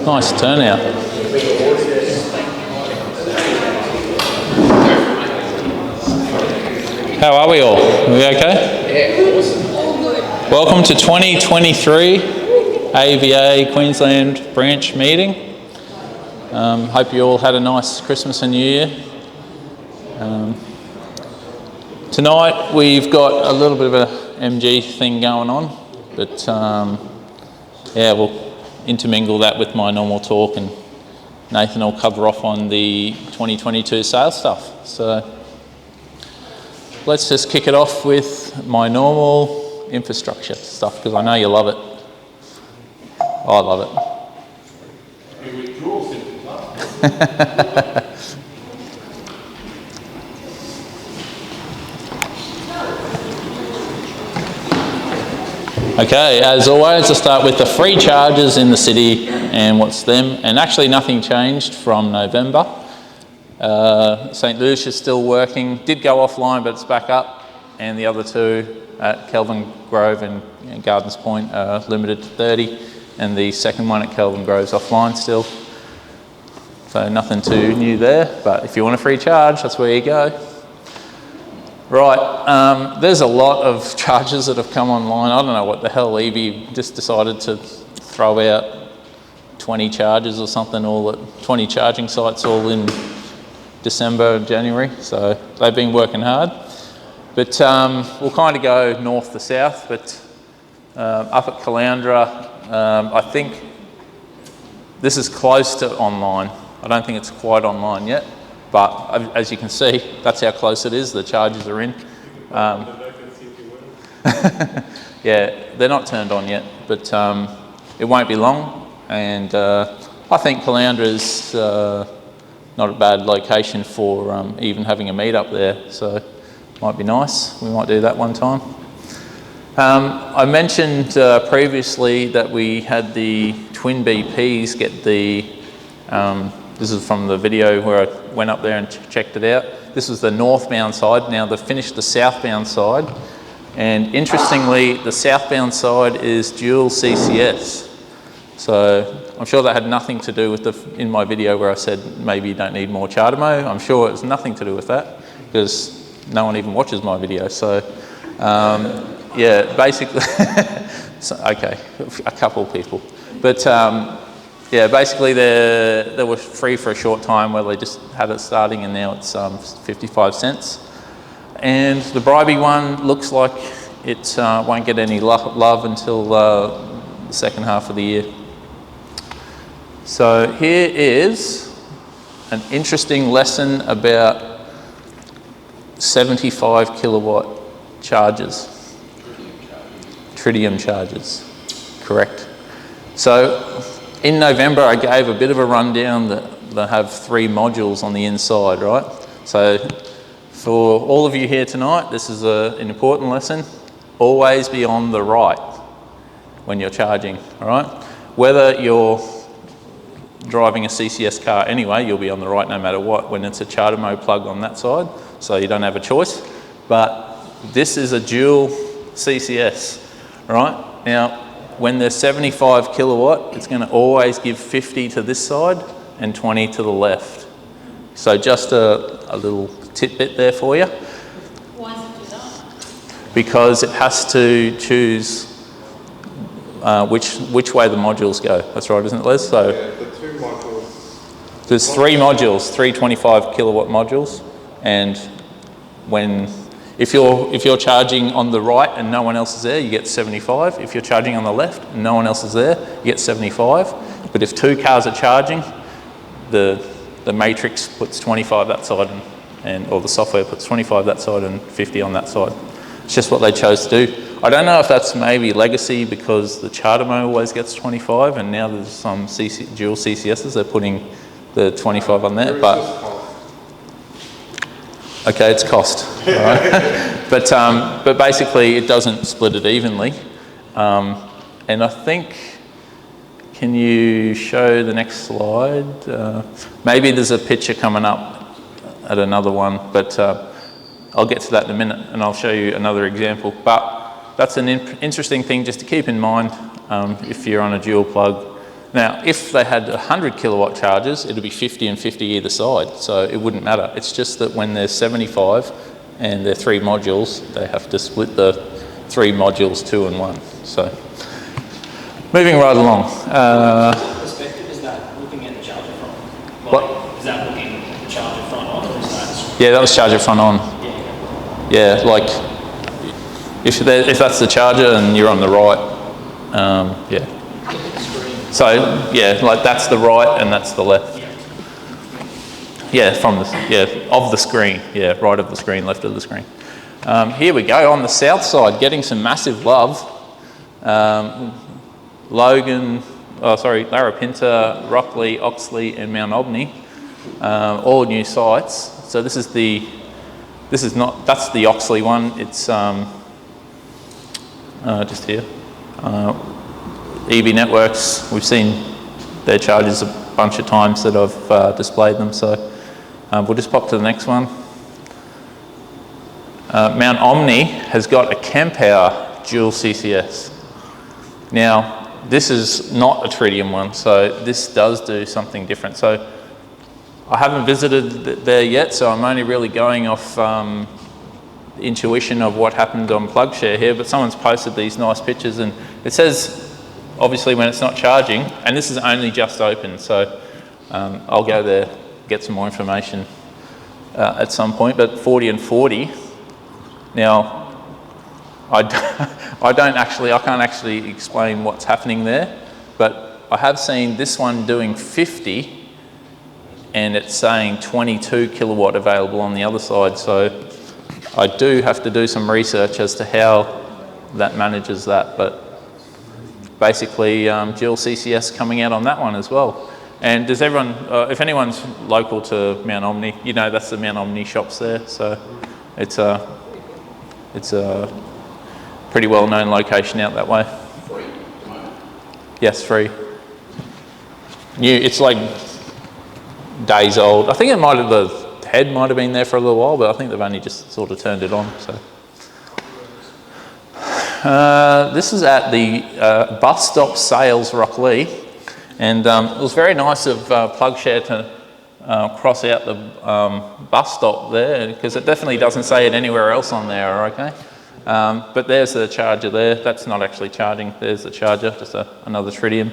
Nice turnout. How are we all? Are we okay? Yeah, awesome. Welcome to 2023 AEVA Queensland branch meeting. Hope you all had a nice Christmas and New Year. Tonight we've got a little bit of a MG thing going on, but yeah, we'll intermingle that with my normal talk, and Nathan will cover off on the 2022 sales stuff. So let's just kick it off with my normal infrastructure stuff, because I know you love it. I love it. Okay, as always, I'll start with the free charges in the city and what's them. And actually nothing changed from November. St. Lucia is still working. Did go offline, but it's back up. And the other two at Kelvin Grove and Gardens Point are limited to 30. And the second one at Kelvin Grove is offline still. So nothing too new there. But if you want a free charge, that's where you go. Right, there's a lot of charges that have come online. I don't know what the hell EV just decided to throw out 20 charges or something, all at 20 charging sites all in December and January. So they've been working hard. But we'll kind of go north to south, but up at Caloundra, I think this is close to online. I don't think it's quite online yet. But as you can see, that's how close it is. The charges are in. Yeah, they're not turned on yet, but it won't be long. And I think Caloundra is not a bad location for even having a meet up there. So it might be nice. We might do that one time. I mentioned previously that we had the twin BPs get the this is from the video where I went up there and checked it out. This was the northbound side. Now they've finished the southbound side. And interestingly, the southbound side is dual CCS. So I'm sure that had nothing to do with in my video where I said maybe you don't need more charter mode. I'm sure it's nothing to do with that, because no one even watches my video. So yeah, basically, so, okay, a couple of people. But yeah, basically they were free for a short time where they just had it starting, and now it's 55 cents. And the Bribey one looks like it won't get any love until the second half of the year. So here is an interesting lesson about 75 kilowatt chargers. Tritium chargers, correct. So in November, I gave a bit of a rundown that they have 3 modules on the inside, right? So for all of you here tonight, this is an important lesson. Always be on the right when you're charging, all right? Whether you're driving a CCS car anyway, you'll be on the right no matter what when it's a charter mode plug on that side, so you don't have a choice. But this is a dual CCS, all right? Now, when they're 75 kilowatt, it's going to always give 50 to this side and 20 to the left. So just a little tidbit there for you. Why is it do that? Because it has to choose which way the modules go. That's right, isn't it, Les? So Yeah, the 2 modules. there's 3 modules, 3 25 kilowatt modules, and if you're charging on the right and no one else is there, you get 75. If you're charging on the left and no one else is there, you get 75. But if 2 cars are charging, the matrix puts 25 that side, or the software puts 25 that side and 50 on that side. It's just what they chose to do. I don't know if that's maybe legacy because the charter mode always gets 25, and now there's some dual CCSs, they're putting the 25 on there. But okay, it's cost, all right? But basically it doesn't split it evenly. And I think, can you show the next slide? Maybe there's a picture coming up at another one, but I'll get to that in a minute and I'll show you another example. But that's an interesting thing just to keep in mind if you're on a dual plug. Now, if they had 100 kilowatt chargers, it'd be 50 and 50 either side, so it wouldn't matter. It's just that when there's 75 and they're 3 modules, they have to split the 3 modules 2 and 1. So, moving right along. What perspective is that looking at the charger front? What? Is that looking at the charger front on, or is that? Yeah, that was charger front on. Yeah, like if that's the charger and you're on the right, yeah. So yeah, like that's the right and that's the left. Yeah, of the screen. Yeah, right of the screen, left of the screen. Here we go on the south side, getting some massive love. Larapinta, Rockley, Oxley, and Mount Omni, all new sites. So that's the Oxley one. It's just here. EV Networks, we've seen their chargers a bunch of times that I've displayed them, so we'll just pop to the next one. Mount Omni has got a Kempower dual CCS. Now, this is not a tritium one, so this does do something different. So I haven't visited there yet, so I'm only really going off intuition of what happened on PlugShare here, but someone's posted these nice pictures and it says, obviously when it's not charging, and this is only just open, so I'll go there, get some more information at some point, but 40 and 40. Now, I can't actually explain what's happening there, but I have seen this one doing 50 and it's saying 22 kilowatt available on the other side, so I do have to do some research as to how that manages that, but basically dual CCS coming out on that one as well. And does everyone, if anyone's local to Mount Omni, you know that's the Mount Omni shops there, so it's a pretty well-known location out that way. Free at the moment? Yes, free. New, it's like days old. I think the head might have been there for a little while, but I think they've only just sort of turned it on. So this is at the bus stop sales Rockley, and it was very nice of PlugShare to cross out the bus stop there, because it definitely doesn't say it anywhere else on there. Okay, but there's the charger there. That's not actually charging. There's the charger, just another tritium.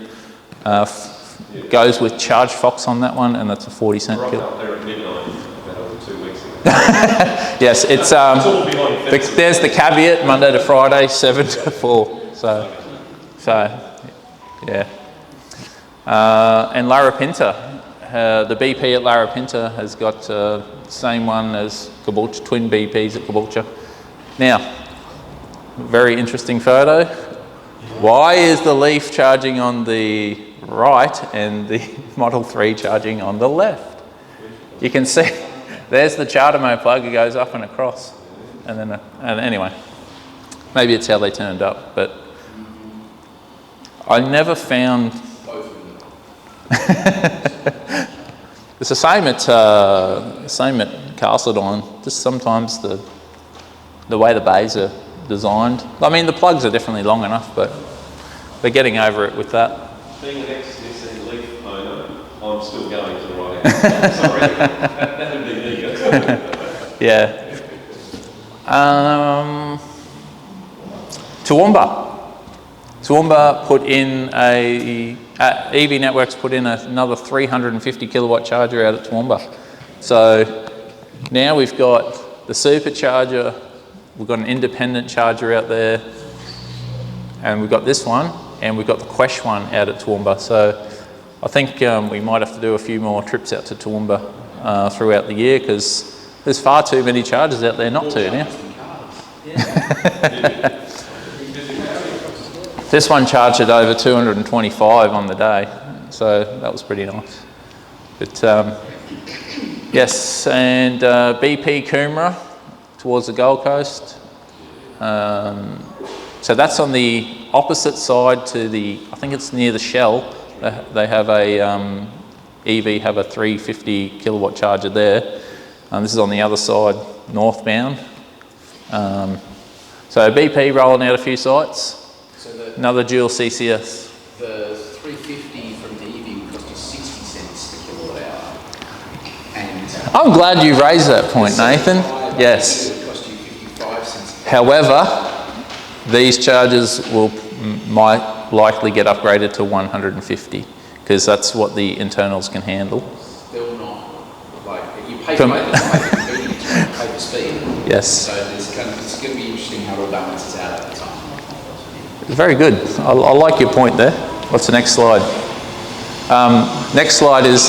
Goes with Charge Fox on that one, and that's a 40-cent kill. Up there at midnight, about 2 weeks ago. Yes, it's there's the caveat, Monday to Friday, 7 to 4. So yeah. And Larapinta, the BP at Larapinta has got the same one as Caboolture, twin BPs at Caboolture. Now, very interesting photo. Why is the Leaf charging on the right and the Model 3 charging on the left? You can see there's the charter mode plug. It goes up and across, and then and anyway, maybe it's how they turned up, but I never found. It's the same at Castledine. Just sometimes the way the bays are designed. I mean, the plugs are definitely long enough, but they're getting over it with that. Being an ex-SE Leaf owner, I'm still going to the right end. Sorry, that'd be me. Yeah. Toowoomba put in EV Networks put in another 350 kilowatt charger out at Toowoomba. So now we've got the supercharger, we've got an independent charger out there, and we've got this one, and we've got the Quesh one out at Toowoomba. So I think we might have to do a few more trips out to Toowoomba throughout the year, because there's far too many chargers out there not to now. This one charged at over 225 on the day, so that was pretty nice. But yes, and BP Coomera towards the Gold Coast. So that's on the opposite side to I think it's near the Shell. They have a EV have a 350 kilowatt charger there. This is on the other side, northbound. So BP rolling out a few sites. So another dual CCS. the 350 here from DV would cost you 60 cents per kilowatt hour. And I'm glad you raised that point, Nathan. Yes. it would cost you 55 cents. However, these charges might likely get upgraded to 150 because that's what the internals can handle. Still not, like, you pay for convenience, you pay for speed. Yes. So it's going to be interesting how it all balances out at the time. Very good. I like your point there. What's the next slide? Next slide is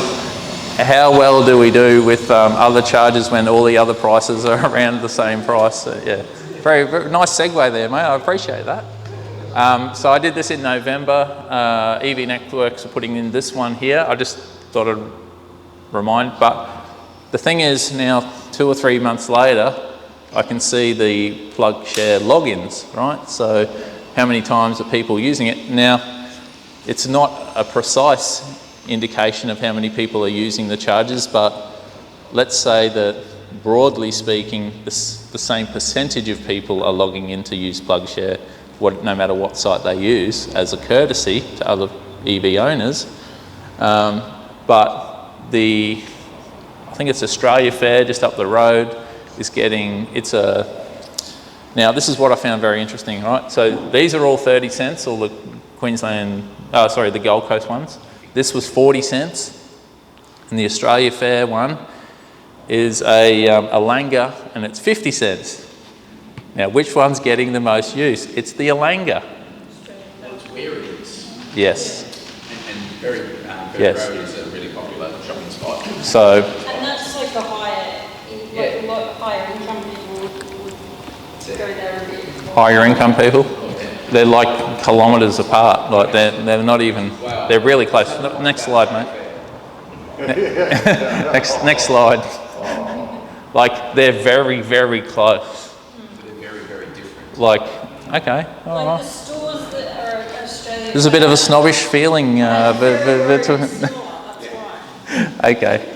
how well do we do with other charges when all the other prices are around the same price? So, yeah, very, very nice segue there, mate. I appreciate that. So I did this in November. EV Networks are putting in this one here. I just thought I'd remind, but the thing is now 2 or 3 months later, I can see the plug share logins, right? So how many times are people using it? Now, it's not a precise indication of how many people are using the charges, but let's say that broadly speaking, the same percentage of people are logging in to use plug share, no matter what site they use, as a courtesy to other EV owners. But I think it's Australia Fair just up the road is getting, now this is what I found very interesting, right? So these are all 30 cents, all the the Gold Coast ones. This was 40 cents, and the Australia Fair one is a Alanga, and it's 50 cents. Now, which one's getting the most use? It's the Alanga. Well, it's where it is. Yes. And very Yes. Road is a really popular shopping spot. So, And that's like the higher income people would go there a bit. higher income people, they're like kilometres apart. Like they're not even, they're really close. Next slide, mate. Next slide. Like they're very, very close. They're very, very different. Like, okay, all Like right. the stores that are Australian. There's a bit of a snobbish feeling. That's why. Okay.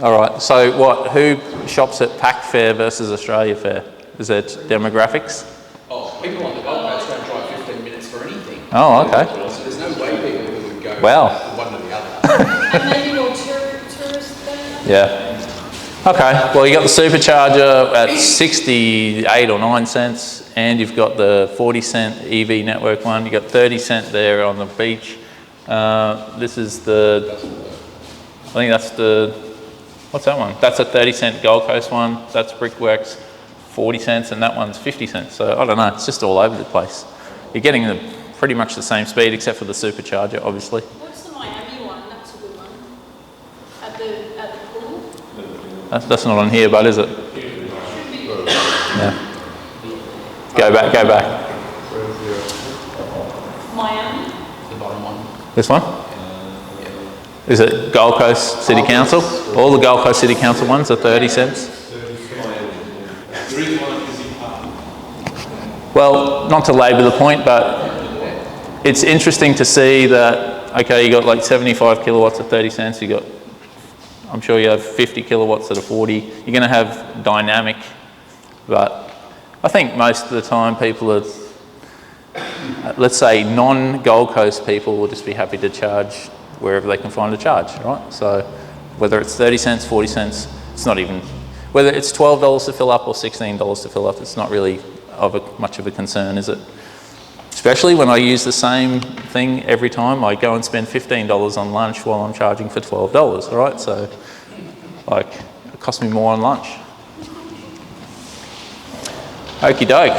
All right. So who shops at Pack Fair versus Australia Fair? Is that demographics? Oh, people on the Gold Coast don't drive 15 minutes for anything. Oh, okay. So there's no way people would go Wow. one or the other. And maybe more tourists there. Yeah. Okay. Well, you got the supercharger at 68 or 9 cents, and you've got the 40-cent EV Network one. You got 30 cent there on the beach. This is I think that's what's that one? That's a 30-cent Gold Coast one. That's Brickworks, 40 cents, and that one's 50 cents. So I don't know. It's just all over the place. You're getting pretty much the same speed, except for the supercharger, obviously. What's the Miami one? That's a good one. At the pool. That's not on here, but is it? Should be. Yeah. Go back. Miami. The bottom one. This one? Is it Gold Coast City Council? All the Gold Coast City Council ones are 30 cents. Well, not to labour the point, but it's interesting to see that, okay, you got like 75 kilowatts at 30 cents, I'm sure you have 50 kilowatts at a 40. You're going to have dynamic, but I think most of the time people are, let's say non-Gold Coast people will just be happy to charge wherever they can find a charge, right? So whether it's 30 cents, 40 cents, it's not even, whether it's $12 to fill up or $16 to fill up, it's not really much of a concern, is it? Especially when I use the same thing every time. I go and spend $15 on lunch while I'm charging for $12, all right? So, like, it costs me more on lunch. Okie doke.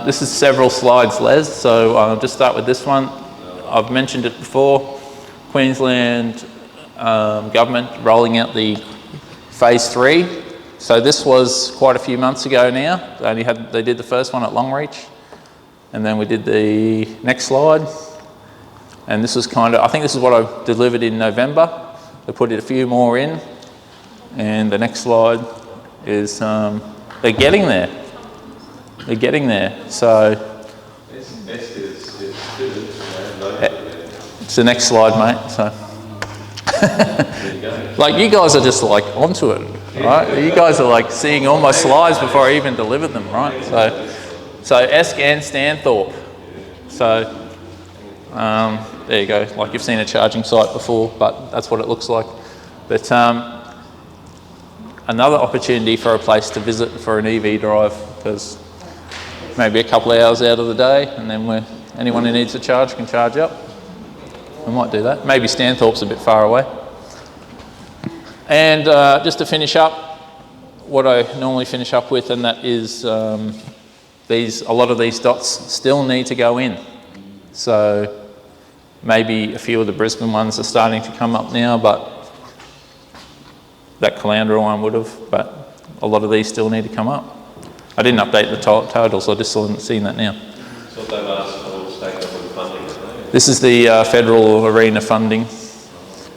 This is several slides, Les, so I'll just start with this one. I've mentioned it before. Queensland government rolling out the phase 3. So this was quite a few months ago now. They did the first one at Longreach, and then we did the next slide. And this was I think this is what I delivered in November. They put a few more in, and the next slide is they're getting there. They're getting there. So it's the next slide, mate. So like you guys are just like onto it. Right? You guys are like seeing all my slides before I even delivered them, right? So Esk and Stanthorpe. So There you go, like you've seen a charging site before, but that's what it looks like. But another opportunity for a place to visit for an EV drive, because maybe a couple of hours out of the day, and then where anyone who needs a charge can charge up. We might do that. Maybe Stanthorpe's a bit far away. And just to finish up, what I normally finish up with, and that is a lot of these dots still need to go in. So maybe a few of the Brisbane ones are starting to come up now, but that Caloundra one would have, but a lot of these still need to come up. I didn't update the totals, I just haven't seen that now. So they've asked for stake up with funding, haven't they? This is the federal arena funding.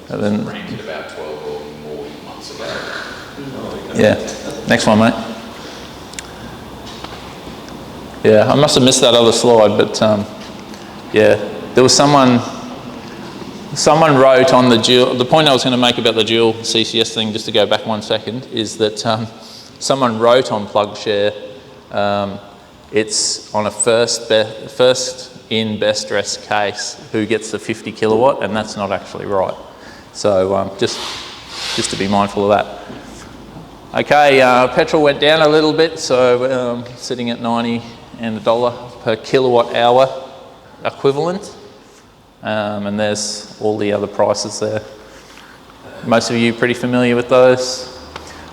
And then, Granted about 12 or more months ago. yeah, next one, mate. Yeah, I must have missed that other slide, but yeah, there was someone wrote on the dual, the point I was going to make about the dual CCS thing, just to go back 1 second, is that someone wrote on PlugShare, it's on a first in best dress case who gets the 50 kilowatt, and that's not actually right. So just to be mindful of that. Okay, petrol went down a little bit, so sitting at 90 and $1 per kilowatt hour equivalent. And there's all the other prices there. Most of you pretty familiar with those.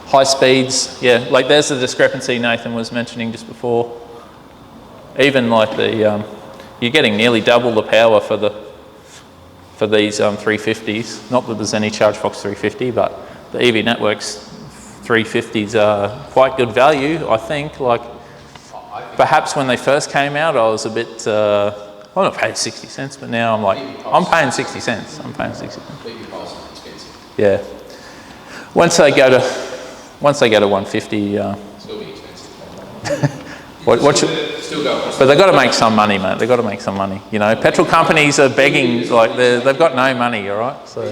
High speeds, yeah, like there's the discrepancy Nathan was mentioning just before. Even like the, you're getting nearly double the power for these 350s. Not that there's any ChargeFox 350, but the EV Networks 350s are quite good value, I think. Like, perhaps when they first came out, I was a bit, well, I paid 60 cents, but now I'm like, I'm paying 60 cents. I'm paying 60 cents. Yeah. Once they go to 150, Still be expensive. Still go across. but they've got to make some money, mate. They've got to make some money. You know, petrol companies are begging, like they've got no money, all right? So.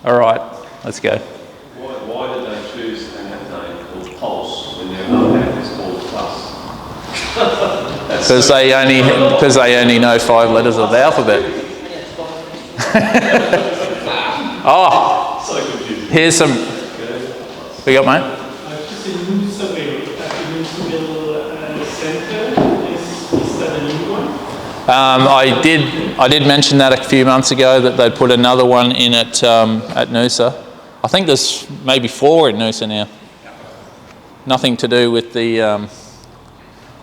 All right, let's go. Why did they choose an app name called Pulse when their other app is called Plus? Because they only know 5 letters of the alphabet. Oh, So confusing. here's some. We got, mate? I've just seen a new survey at the Albion Centre. Is that a new one? I did mention that a few months ago that they'd put another one in at Noosa. I think there's maybe 4 in Noosa now. Nothing to do with the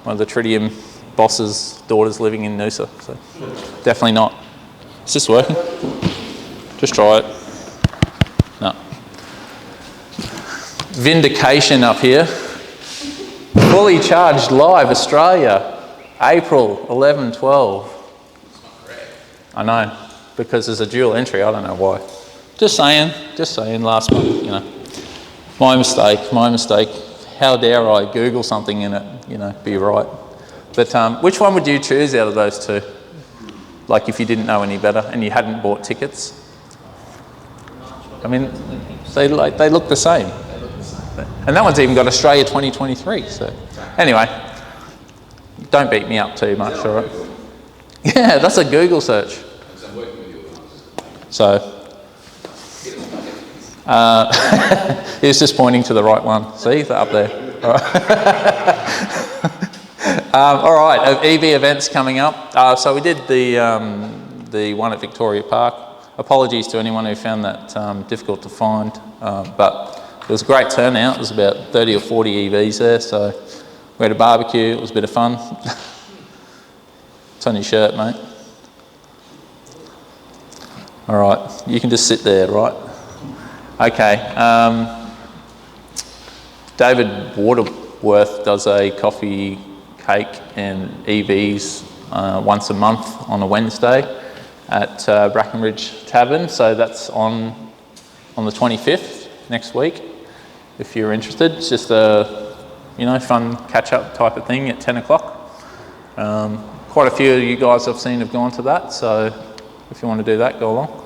one of the Tritium boss's daughters living in Noosa. So definitely not. Is this working? Just try it. No. Vindication up here. Fully charged live Australia, April 11/12. I know, because there's a dual entry. I don't know why. Just saying. Last month, you know. My mistake. How dare I Google something and it, you know, be right? But which one would you choose out of those two? Like if you didn't know any better and you hadn't bought tickets? I mean, they look the same. And that one's even got Australia 2023. So anyway, don't beat me up too much, all right? Yeah, that's a Google search. So he was just pointing to the right one. See, they're up there. All right. All right, EV events coming up. So we did the one at Victoria Park. Apologies to anyone who found that difficult to find, but it was a great turnout. There was about 30 or 40 EVs there, so we had a barbecue. It was a bit of fun. It's on your shirt, mate. All right, you can just sit there, right? Okay. David Waterworth does a coffee, cake and EVs once a month on a Wednesday at Brackenridge Tavern. So that's on the 25th next week. If you're interested, it's just a fun catch-up type of thing at 10 o'clock. Quite a few of you guys I've seen have gone to that, so if you want to do that, go along.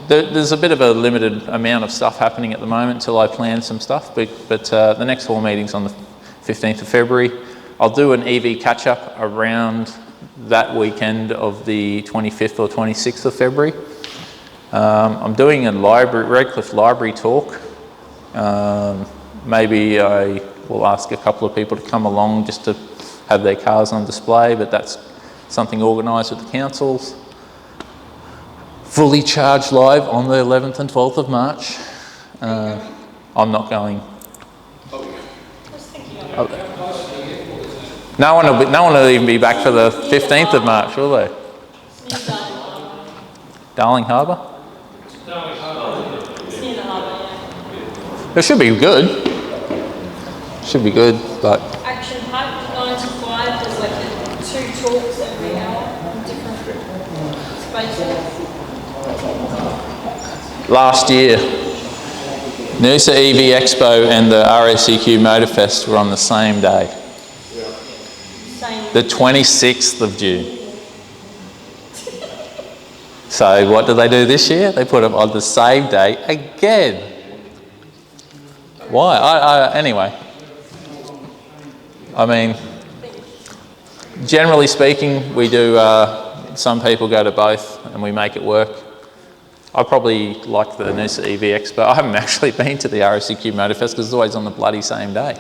There's a bit of a limited amount of stuff happening at the moment until I plan some stuff, but the next hall meeting's on the 15th of February. I'll do an EV catch-up around that weekend of the 25th or 26th of February. I'm doing a Redcliffe Library talk. Maybe I will ask a couple of people to come along just to have their cars on display, but that's something organised with the councils. Fully charged live on the 11th and 12th of March. I'm not going. No one will even be back for the 15th of March, will they? Darling Harbour? It should be good. Should be good, but... Action packed, 9 to 5, there's like 2 talks every hour on different spaces. Last year, Noosa EV Expo and the RACQ Motorfest were on the same day. The 26th of June. So what do they do this year? They put them on the same day again. Why? Anyway. I mean, generally speaking, we do, some people go to both and we make it work. I probably like the Noosa EV Expo. I haven't actually been to the RACQ Motorfest because it's always on the bloody same day.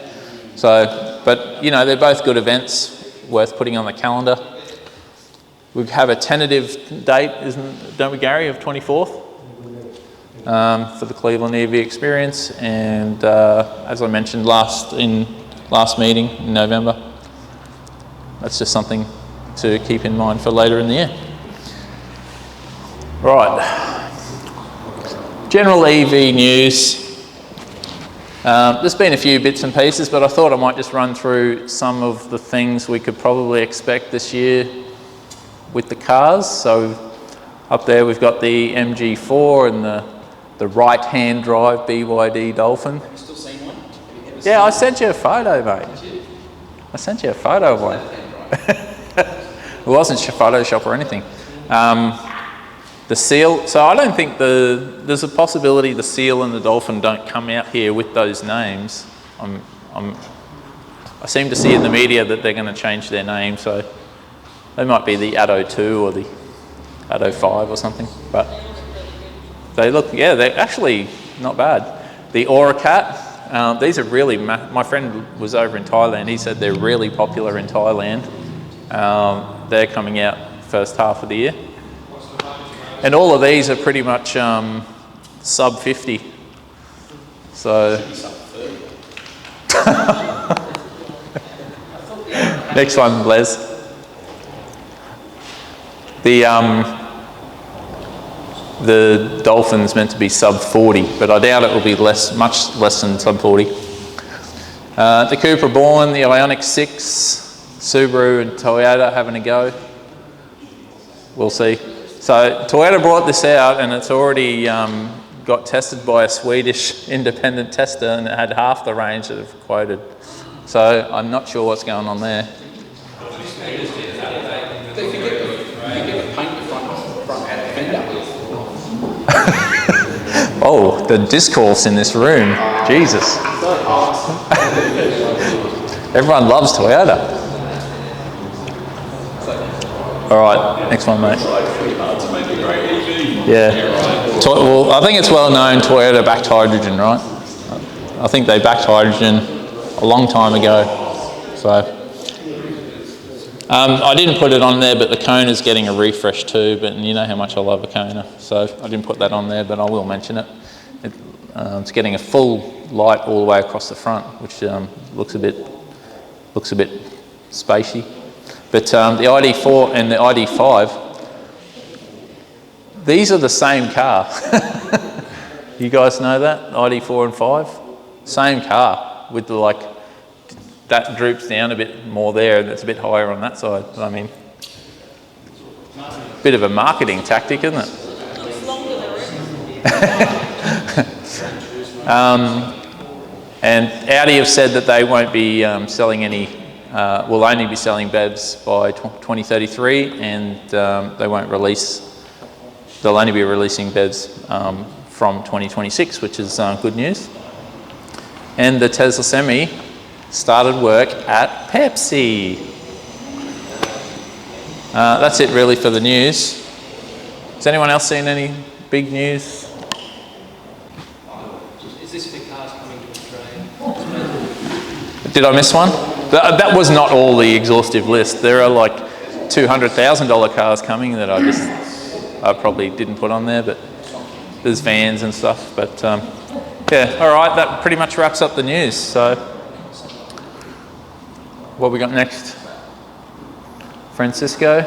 So, but you know, they're both good events, worth putting on the calendar. We have a tentative date, don't we, Gary, of 24th for the Cleveland EV experience, and as I mentioned last meeting in November, that's just something to keep in mind for later in the year. Right, general EV news. There's been a few bits and pieces, but I thought I might just run through some of the things we could probably expect this year with the cars. So up there we've got the MG4 and the right-hand drive BYD Dolphin. Have you still seen one? Yeah, I sent you a photo, mate. I sent you a photo of one. It wasn't Photoshop or anything. The Seal, so I don't think there's a possibility the Seal and the Dolphin don't come out here with those names. I seem to see in the media that they're going to change their name, so they might be the Atto 2 or the Atto 5 or something, but they look, yeah, they're actually not bad. The Aura Cat, these are really, my friend was over in Thailand, he said they're really popular in Thailand. They're coming out first half of the year. And all of these are pretty much sub 50. So next one, Les. The Dolphin's meant to be sub 40, but I doubt it will be much less than sub 40. The Cupra Born, the Ioniq 6, Subaru and Toyota having a go. We'll see. So Toyota brought this out and it's already got tested by a Swedish independent tester and it had half the range that they've quoted. So I'm not sure what's going on there. They forget to paint the front fender. Oh, the discourse in this room. Jesus. Everyone loves Toyota. All right, next one, mate. Yeah. Well, I think it's well known Toyota backed hydrogen, right? I think they backed hydrogen a long time ago. So I didn't put it on there, but the Kona's getting a refresh too. But you know how much I love a Kona, so I didn't put that on there, but I will mention it. It's getting a full light all the way across the front, which looks a bit spacey. But the ID4 and the ID5, these are the same car. You guys know that? ID4 and 5? Same car with the that droops down a bit more there and it's a bit higher on that side. I mean, bit of a marketing tactic, isn't it? It's longer than And Audi have said that they won't be selling any, will only be selling BEVs by 2033 and they won't release, they'll only be releasing BEVs from 2026, which is good news. And the Tesla Semi, started work at Pepsi. That's it really for the news. Has anyone else seen any big news? Is this for cars coming to Australia? Did I miss one? That was not all the exhaustive list. There are like $200,000 cars coming that I probably didn't put on there, but there's vans and stuff. But yeah, all right, that pretty much wraps up the news. So what we got next? Francisco?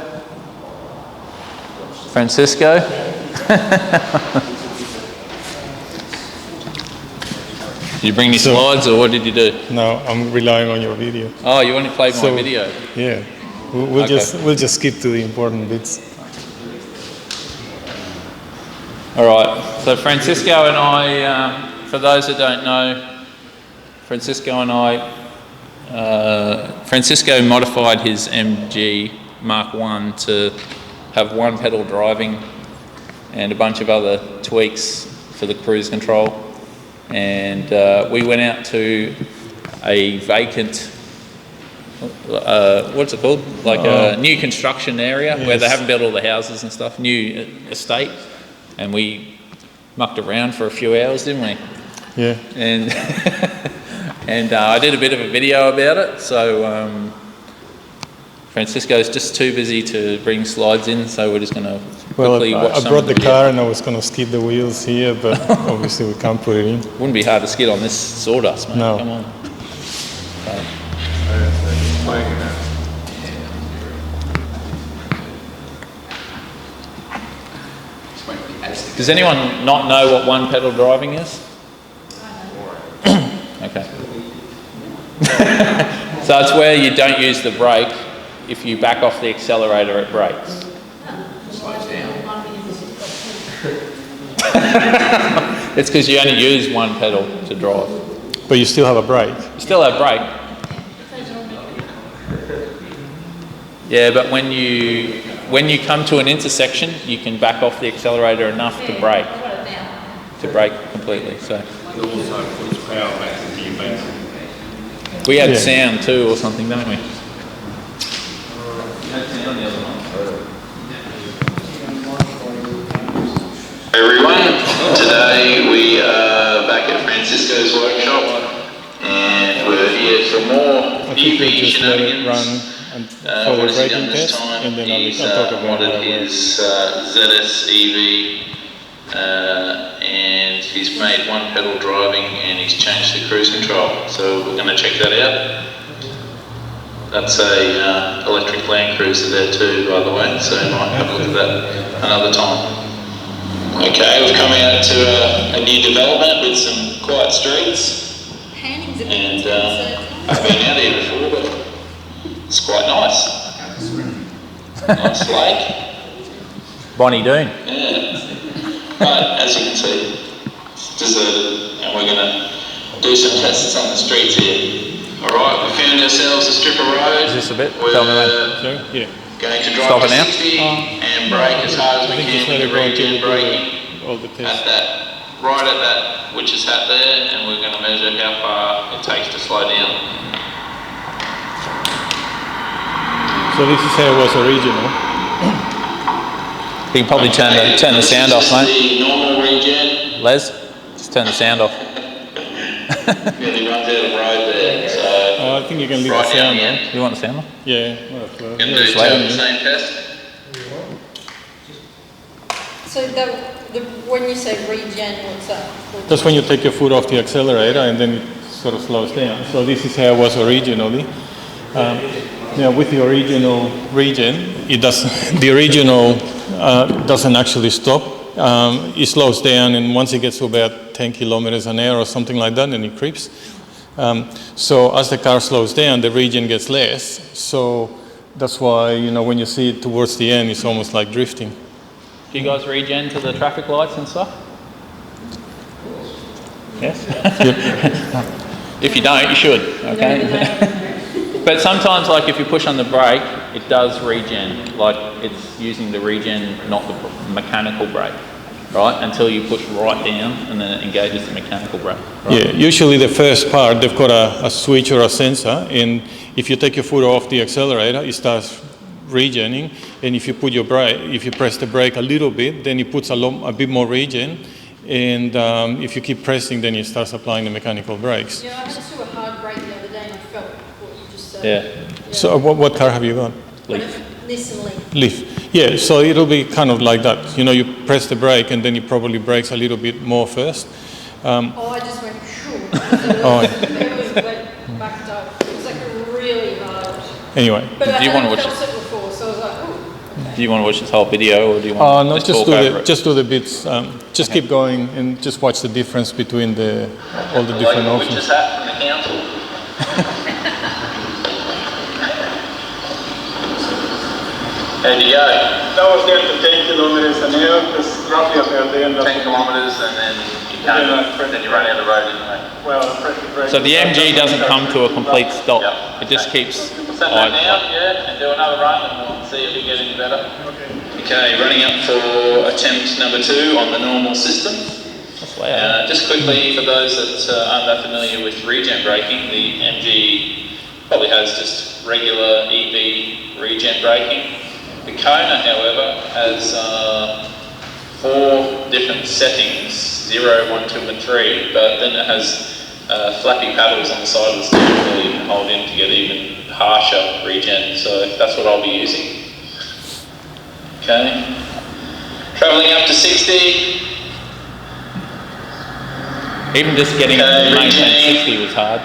Did you bring any slides or what did you do? No, I'm relying on your video. Oh, you only played my video? Yeah, we'll Okay. we'll just skip to the important bits. All right, so Francisco and I, for those that don't know, Francisco modified his MG Mk1 to have one pedal driving and a bunch of other tweaks for the cruise control. And we went out to a vacant, what's it called? Like a new construction area where they haven't built all the houses and stuff, new estate. And we mucked around for a few hours, didn't we? Yeah. And and I did a bit of a video about it. So Francisco's just too busy to bring slides in, so we're just going to quickly watch I some brought of the video. car and I was going to skid the wheels here, but obviously we can't put it in. Wouldn't be hard to skid on this sawdust, mate. No. Come on. So, does anyone not know what one pedal driving is? Okay. So it's where you don't use the brake. If you back off the accelerator, it brakes. It's because you only use one pedal to drive. But you still have a brake. You still have brake. Yeah, but when you come to an intersection, you can back off the accelerator enough to brake. To brake completely. So It also puts power back into your battery. we had Yeah. sound too, or something, don't we? You had sound the other one. Everyone, today we are back at Francisco's workshop and we're here for more I think we'll EV just let it run shenanigans. for What the has he braking done this test, time? and then He's I'll talk about how modded it his ZS EV and he's made one pedal driving and he's changed the cruise control. So we're going to check that out. That's a electric Land Cruiser there too, by the way, so you might have a look at that another time. Okay, we've come out to a new development with some quiet streets, Hanning's a bit and expensive. I've been out here before, but it's quite nice. Nice lake. Bonnie Doon. Yeah. But as you can see, it's deserted, and we're going to do some tests on the streets here. All right, we found ourselves a strip of road. Is this a bit? We're Tell me when. Sorry? Yeah. going to drive Stop it to now. 60 and brake as hard as I we think just can let with it the go until we regen braking do all the at tests. that, right at that witch's hat there, and we're going to measure how far it takes to slow down. So this is how it was original. You can probably turn the sound off, This mate. is the normal regen. Les, just turn the sound off. Nearly runs out of road there, so I think you can leave right the down sound the on. end. You want the sound on? Yeah. Well, Going to do it's two loud. of the same test. So when you say regen, what's that? That's when you take your foot off the accelerator and then it sort of slows down. So this is how it was originally. Now with the original regen, the original doesn't actually stop. It slows down, and once it gets to about 10 kilometers an hour or something like that, then it creeps. So as the car slows down, the regen gets less. So that's why, when you see it towards the end, it's almost like drifting. Do you guys regen to the traffic lights and stuff? Yes? If you don't, you should, okay? But sometimes, like if you push on the brake, it does regen. Like it's using the regen, not the mechanical brake. right, until you push right down, and then it engages the mechanical brake. Right? Yeah, usually the first part, they've got a switch or a sensor, and if you take your foot off the accelerator, it starts regening, and if you put your brake, if you press the brake a little bit, then it puts a bit more regen, and if you keep pressing, then it starts applying the mechanical brakes. Yeah, I had to do a hard brake the other day and I felt what you just said. Yeah. So what car have you got? Leaf. This and Leaf. Leaf. Yeah, so it'll be kind of like that. You know, you press the brake and then it probably brakes a little bit more first. Oh, I just went, phew. Oh. It was like backed up. It was like really hard. Anyway. But I Do you want to hadn't watch felt it before, so I was like, oh. Do you want to watch this whole video, or do you want No, to just talk over it? just do the bits. Just keep going and just watch the difference between all the different Like, options. which is that from the council? How do you go? That was down to 10 kilometers an hour, because roughly about the end of 10 kilometres and then you can't, then you run out of the road anyway. well, press the brake. So the MG doesn't come to a complete stop. Yeah. It just keeps. Set that down, yeah, and do another run and we'll see if we get any better. Okay, running up for attempt number 2 on the normal system. That's way out. Just quickly, for those that aren't that familiar with regen braking, the MG probably has just regular EV regen braking. The Kona, however, has 4 different settings, 0, 1, 2 and 3, but then it has flappy paddles on the side of the steering wheel you can hold in to get even harsher regen, so that's what I'll be using. Okay, travelling up to 60. Even just getting to maintain 60 was hard.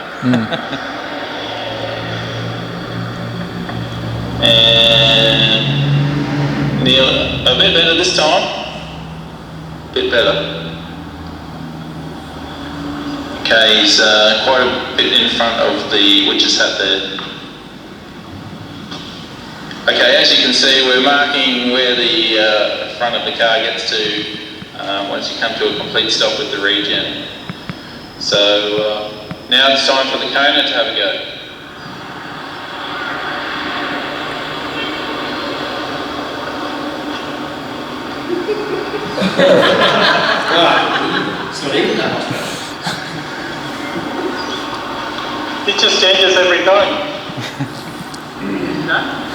And a bit better this time. Bit better. Okay, he's quite a bit in front of the witch's hat there. Okay, as you can see, we're marking where the front of the car gets to once you come to a complete stop with the regen. So now it's time for the Kona to have a go. It's not even that much better. It just changes every time.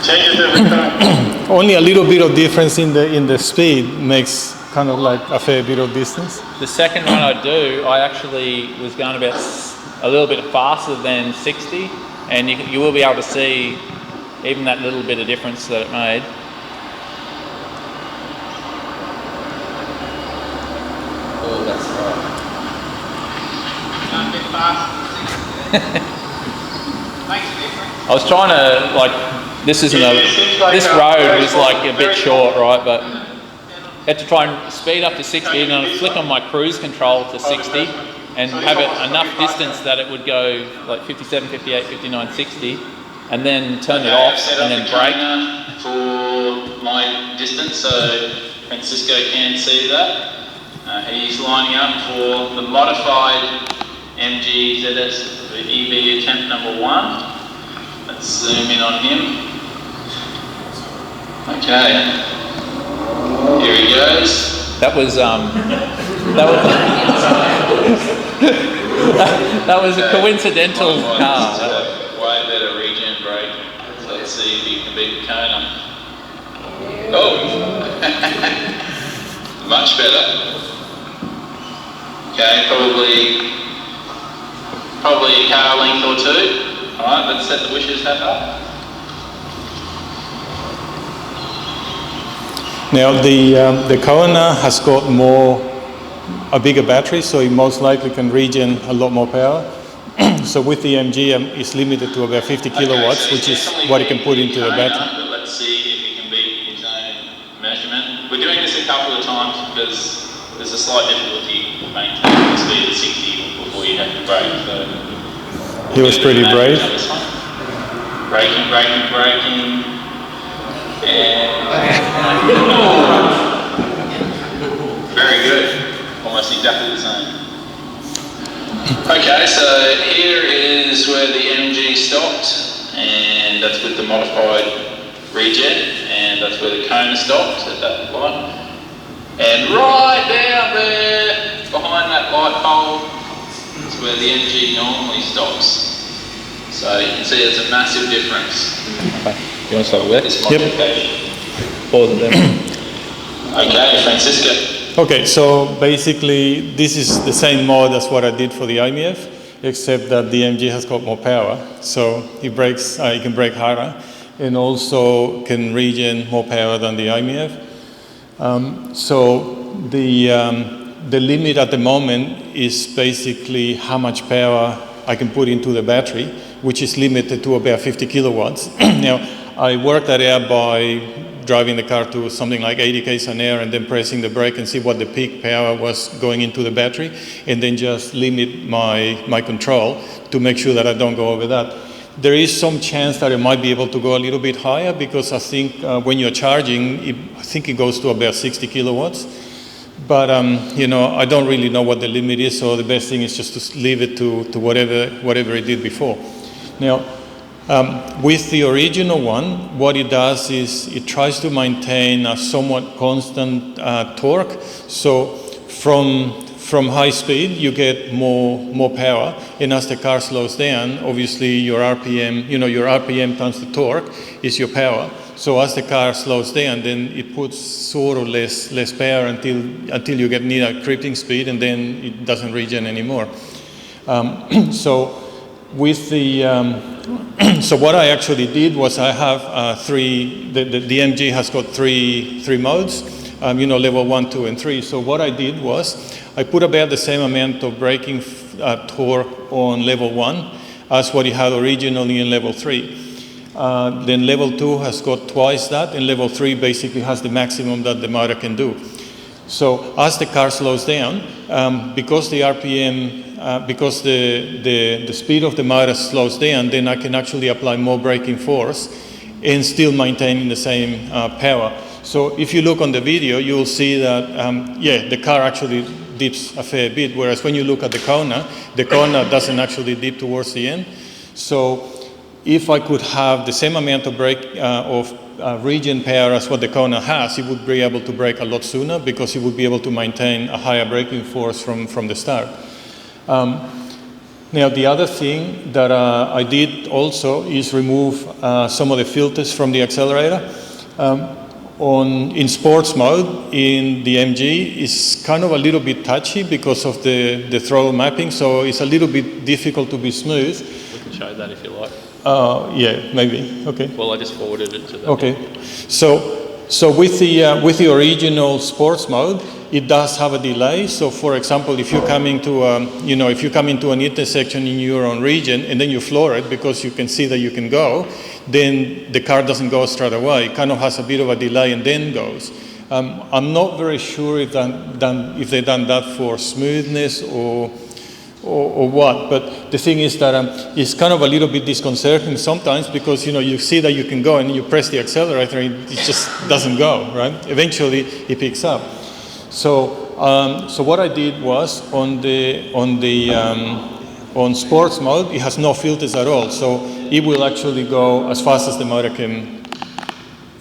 Changes every time. Only a little bit of difference in the speed makes kind of like a fair bit of distance. The second one I do, I actually was going about a little bit faster than 60, and you will be able to see even that little bit of difference that it made. Oh, that's right. A bit fast. Makes a difference. I was trying to, like, this isn't Yeah, it seems like this a road very was like a bit small- short, right? But had to try and speed up to 60, and I flick on my cruise control to 60 and have it enough distance that it would go like 57, 58, 59, 60, and then turn it off Set and up then the brake. Kona for my distance, so Francisco can see that. He's lining up for the modified MG ZS EV attempt number 1. Let's zoom in on him. Okay, here he goes. That was that was a coincidental car. Way better regen brake. So let's see if he can beat the Kona. Oh, much better. Okay, probably a car length or 2. All right, let's set the wishers hat up. Now the Kona has got a bigger battery, so it most likely can regen a lot more power. So with the MG, it's limited to about 50 kilowatts, Okay, so which is definitely what it can put beat into the Kona, battery. But let's see if he can beat his own measurement. We're doing this a couple of times because there's a slight difficulty maintaining the speed of 60 before you have to brake. So He was pretty brave. Braking. And very good. Almost exactly the same. Okay, so here is where the MG stopped, and that's with the modified regen, and that's where the Kona stopped at that point. And right down there, behind that light pole, is where the MG normally stops. So you can see it's a massive difference. Okay. You want to start with This modification. Pause it there. Okay, Francisco. Okay, so basically this is the same mod as what I did for the IMF, except that the MG has got more power. So it brakes, it can brake harder, and also can regen more power than the IMF. So the limit at the moment is basically how much power I can put into the battery, which is limited to about 50 kilowatts. Now, I worked that out by driving the car to something like 80 k's an hour and then pressing the brake and see what the peak power was going into the battery, and then just limit my control to make sure that I don't go over that. There is some chance that I might be able to go a little bit higher, because I think when you're charging, I think it goes to about 60 kilowatts. But you know, I don't really know what the limit is, so the best thing is just to leave it to whatever it did before. Now, with the original one, what it does is it tries to maintain a somewhat constant torque. So from high speed, you get more power, and as the car slows down, obviously your RPM, you know, your RPM times the torque is your power. So as the car slows down, then it puts sort of less power until you get near a creeping speed, and then it doesn't regen anymore. So with the so what I actually did was I have the MG has got three modes, you know, level 1, 2, and 3. So what I did was I put about the same amount of braking torque on level 1 as what it had originally in level 3. Then level 2 has got twice that, and level 3 basically has the maximum that the motor can do. So as the car slows down, because the RPM, because the speed of the motor slows down, then I can actually apply more braking force and still maintaining the same power. So if you look on the video, you'll see that, yeah, the car actually dips a fair bit, whereas when you look at the corner doesn't actually dip towards the end. So if I could have the same amount of regen power as what the Kona has, it would be able to brake a lot sooner, because it would be able to maintain a higher braking force from the start. Now, the other thing that I did also is remove some of the filters from the accelerator. In sports mode, in the MG, it's kind of a little bit touchy because of the throttle mapping, so it's a little bit difficult to be smooth. We can show that if you like. Yeah, maybe. Okay. Well, I just forwarded it to them. Okay. So with the original sports mode, it does have a delay. So, for example, if you come into if you come into an intersection in your own region and then you floor it because you can see that you can go, then the car doesn't go straight away. It kind of has a bit of a delay and then goes. I'm not very sure if they've done that for smoothness or what, but the thing is that it's kind of a little bit disconcerting sometimes, because you see that you can go and you press the accelerator and it just doesn't go, right? Eventually it picks up. So what I did was on sports mode, it has no filters at all, so it will actually go as fast as the motor can.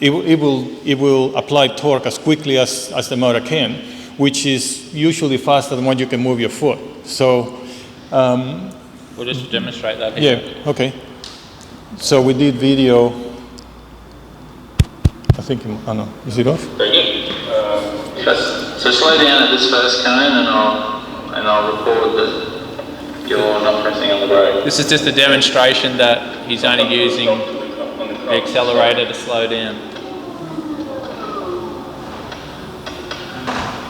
It will apply torque as quickly as the motor can, which is usually faster than when you can move your foot. So we'll just demonstrate that here. yeah, okay. So we did video. I think, oh no, is it off? Very good. So slow down at this first cone, and I'll record that you're not pressing on the brake. This is just a demonstration that he's only using the accelerator to slow down.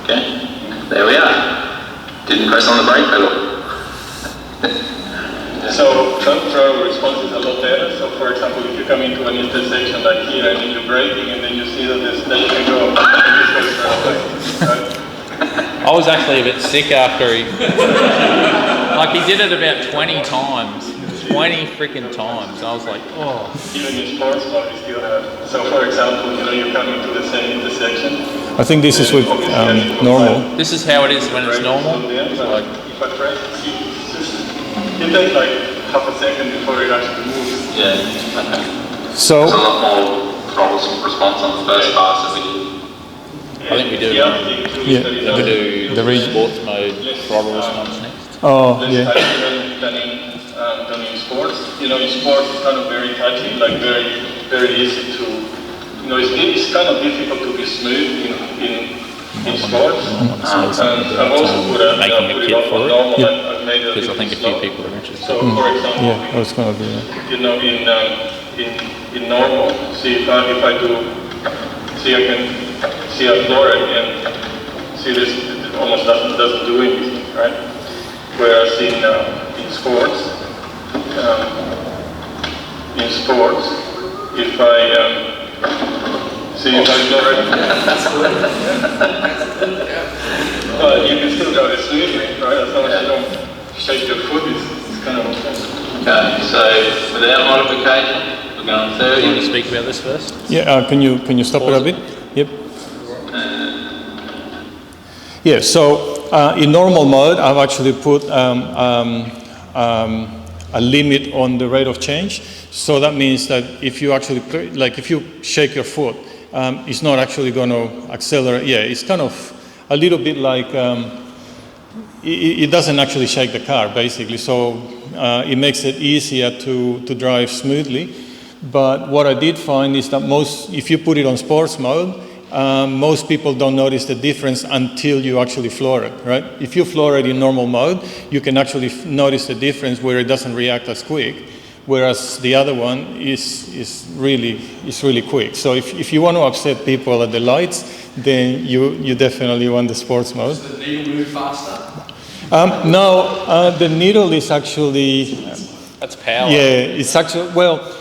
Okay, there we are. Didn't press on the brake pedal. So throttle response is a lot better. So for example, if you come into an intersection like here and then you're braking and then you see that you can go right? I was actually a bit sick after he did it about 20 times. 20 freaking times. I was like, oh. Even in sports mode, you still have. So for example, you come into the same intersection. I think this is with normal. This is how it is when it's normal. If I press, it takes like half a second before it actually moves. Yeah, okay. So there's a lot more throttle response on the first pass than we did. I think we do. The other thing too Yeah. is that it We doesn't do The region. sports mode throttle response next. Oh, less yeah. tight than in sports. You know, in sports it's kind of very touchy, like very easy to, you know, it's kind of difficult to be smooth in sports. And I've also put Making a it kit on for it. normal. Yeah. I've made it Because I think a few slow. people are interested. So, for example, Yeah, I was going to do that. you know, in normal, see if I do, see I can see I floor it and see this, it almost doesn't do anything, right? Whereas in sports, if I see if I floor it, well, you can still go smoothly, right? As long as you don't shake your foot, it's kind of okay. Okay, so without modification, we're going Do you want 30. to speak about this first? Yeah, can you stop it a bit? Yep. Yeah, so in normal mode, I've actually put a limit on the rate of change. So that means that if you actually, if you shake your foot, it's not actually going to accelerate. Yeah, it's kind of a little bit like, it doesn't actually shake the car, basically. So it makes it easier to drive smoothly. But what I did find is that if you put it on sports mode, most people don't notice the difference until you actually floor it, right? If you floor it in normal mode, you can actually notice the difference where it doesn't react as quick, whereas the other one is really quick. So if you want to upset people at the lights, then you definitely want the sports mode. Does the needle move faster? No, the needle is actually, That's power. yeah, it's actually, well,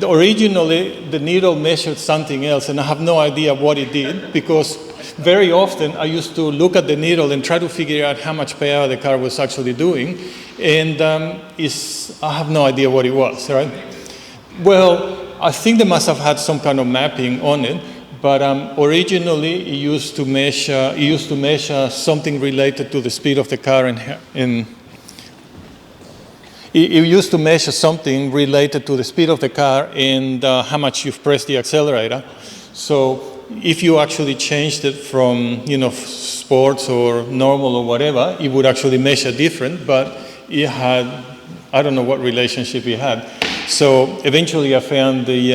originally the needle measured something else, and I have no idea what it did, because very often I used to look at the needle and try to figure out how much power the car was actually doing, and I have no idea what it was, right? Well, I think they must have had some kind of mapping on it, but originally it used to measure something related to the speed of the car it used to measure something related to the speed of the car and how much you've pressed the accelerator. So if you actually changed it from, sports or normal or whatever, it would actually measure different, but it had, I don't know what relationship it had. So eventually I found the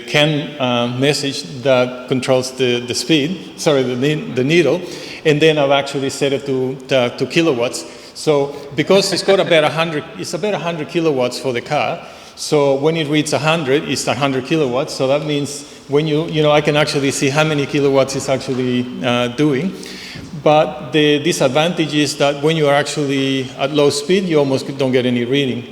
CAN message that controls the speed, the needle, and then I've actually set it to kilowatts. So because it's got about 100 kilowatts for the car. So when it reads 100, it's 100 kilowatts. So that means when I can actually see how many kilowatts it's actually doing. But the disadvantage is that when you are actually at low speed, you almost don't get any reading.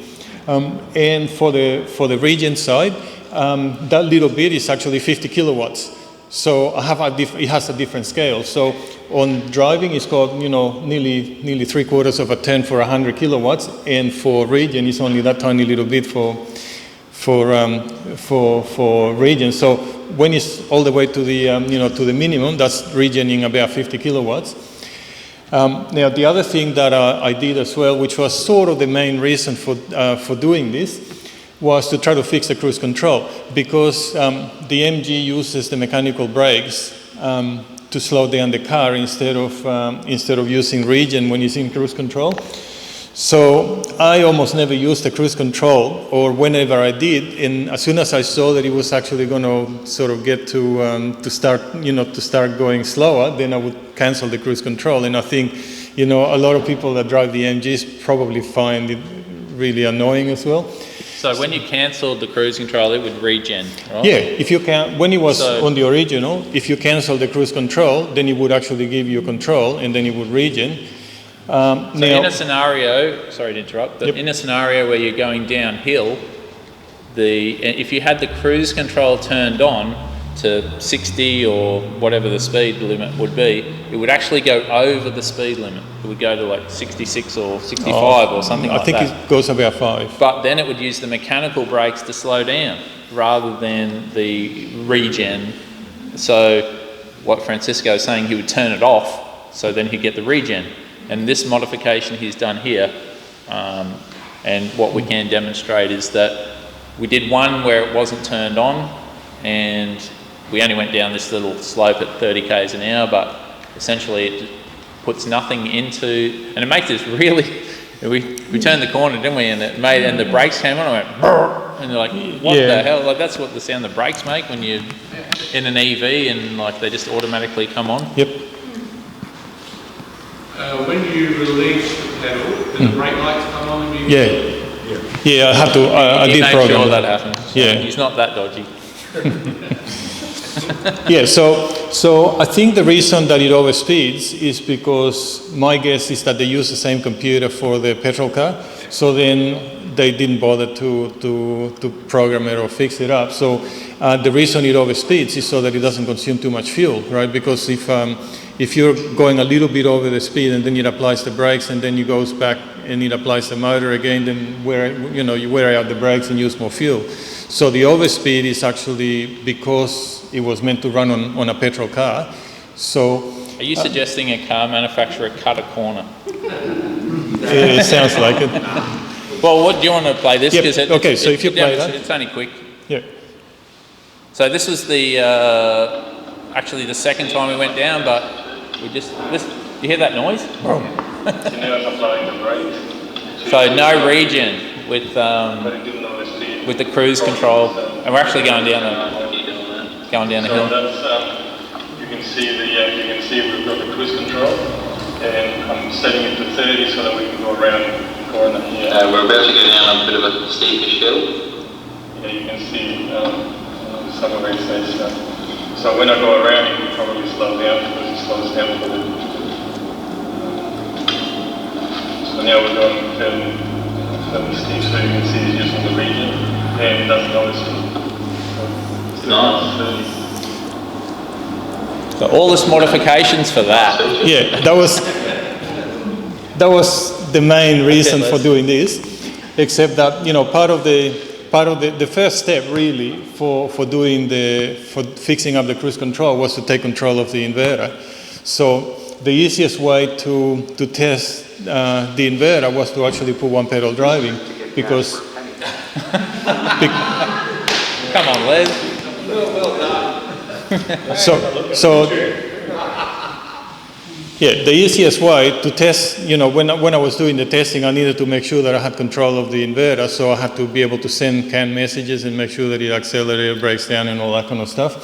And for the region side, that little bit is actually 50 kilowatts. So it has a different scale. So on driving, it's got nearly 3/4 of a 10 for 100 kilowatts, and for region, it's only that tiny little bit for region. So when it's all the way to the minimum, that's regioning about 50 kilowatts. Now the other thing that I did as well, which was sort of the main reason for doing this, was to try to fix the cruise control, because the MG uses the mechanical brakes to slow down the car instead of using region when it's in cruise control. So I almost never used the cruise control, or whenever I did, and as soon as I saw that it was actually going to sort of get to start going slower, then I would cancel the cruise control. And I think a lot of people that drive the MGs probably find it really annoying as well. So when you cancelled the cruise control, it would regen, right? Yeah, if you can, when it was on the original, if you cancel the cruise control, then it would actually give you control, and then it would regen. So in a scenario, sorry to interrupt, but Yep. in a scenario where you're going downhill, if you had the cruise control turned on to 60 or whatever the speed limit would be, it would actually go over the speed limit. It would go to like 66 or 65 or something like that. I think it goes about 5. But then it would use the mechanical brakes to slow down rather than the regen. So what Francisco is saying, he would turn it off, so then he'd get the regen. And this modification he's done here, and what we can demonstrate is that we did one where it wasn't turned on, and we only went down this little slope at 30 k's an hour, but essentially it puts nothing into, and it makes this really, we turned the corner, didn't we, and the brakes came on, and I went, brrr, and you're like, what the hell? Like, that's what the sound the brakes make when you're in an EV, and like they just automatically come on. Yep. When you release the pedal, do the brake lights come on? Yeah, I have to, I did made program sure that happened. So Yeah. he's not that dodgy. Yeah, so I think the reason that it overspeeds is because my guess is that they use the same computer for the petrol car, so then they didn't bother to program it or fix it up. So the reason it overspeeds is so that it doesn't consume too much fuel, right? Because if you're going a little bit over the speed and then it applies the brakes and then it goes back and it applies the motor again, then you wear out the brakes and use more fuel. So the overspeed is actually because it was meant to run on a petrol car. So Are you suggesting a car manufacturer cut a corner? it sounds like it. Well, what do you want to play this? Yep. 'Cause Okay, so if you play that. It's only quick. Yeah. So this was the, actually the second time we went down, but we just, you hear that noise? You're now applying the brake. So no region with But it didn't know the speed. the cruise control, and we're actually going down the So hill. that's, you can see we've got the cruise control, and I'm setting it to 30 so that we can go around the corner here. We're about to go down a bit of a steepish hill. Yeah, you can see some of it says, so when I go around you can probably slow down because it slows down for the. So now we're going fairly steep, so you can see it's using the region, and it doesn't always Nice. So all this modifications for that. Yeah, that was the main reason for doing this, except that part of the first step really for fixing up the cruise control was to take control of the inverter. So the easiest way to test the inverter was to actually put one pedal driving, because Come on, Les. So yeah, the easiest way to test, when I was doing the testing, I needed to make sure that I had control of the inverter, so I had to be able to send canned messages and make sure that it accelerated, breaks down, and all that kind of stuff.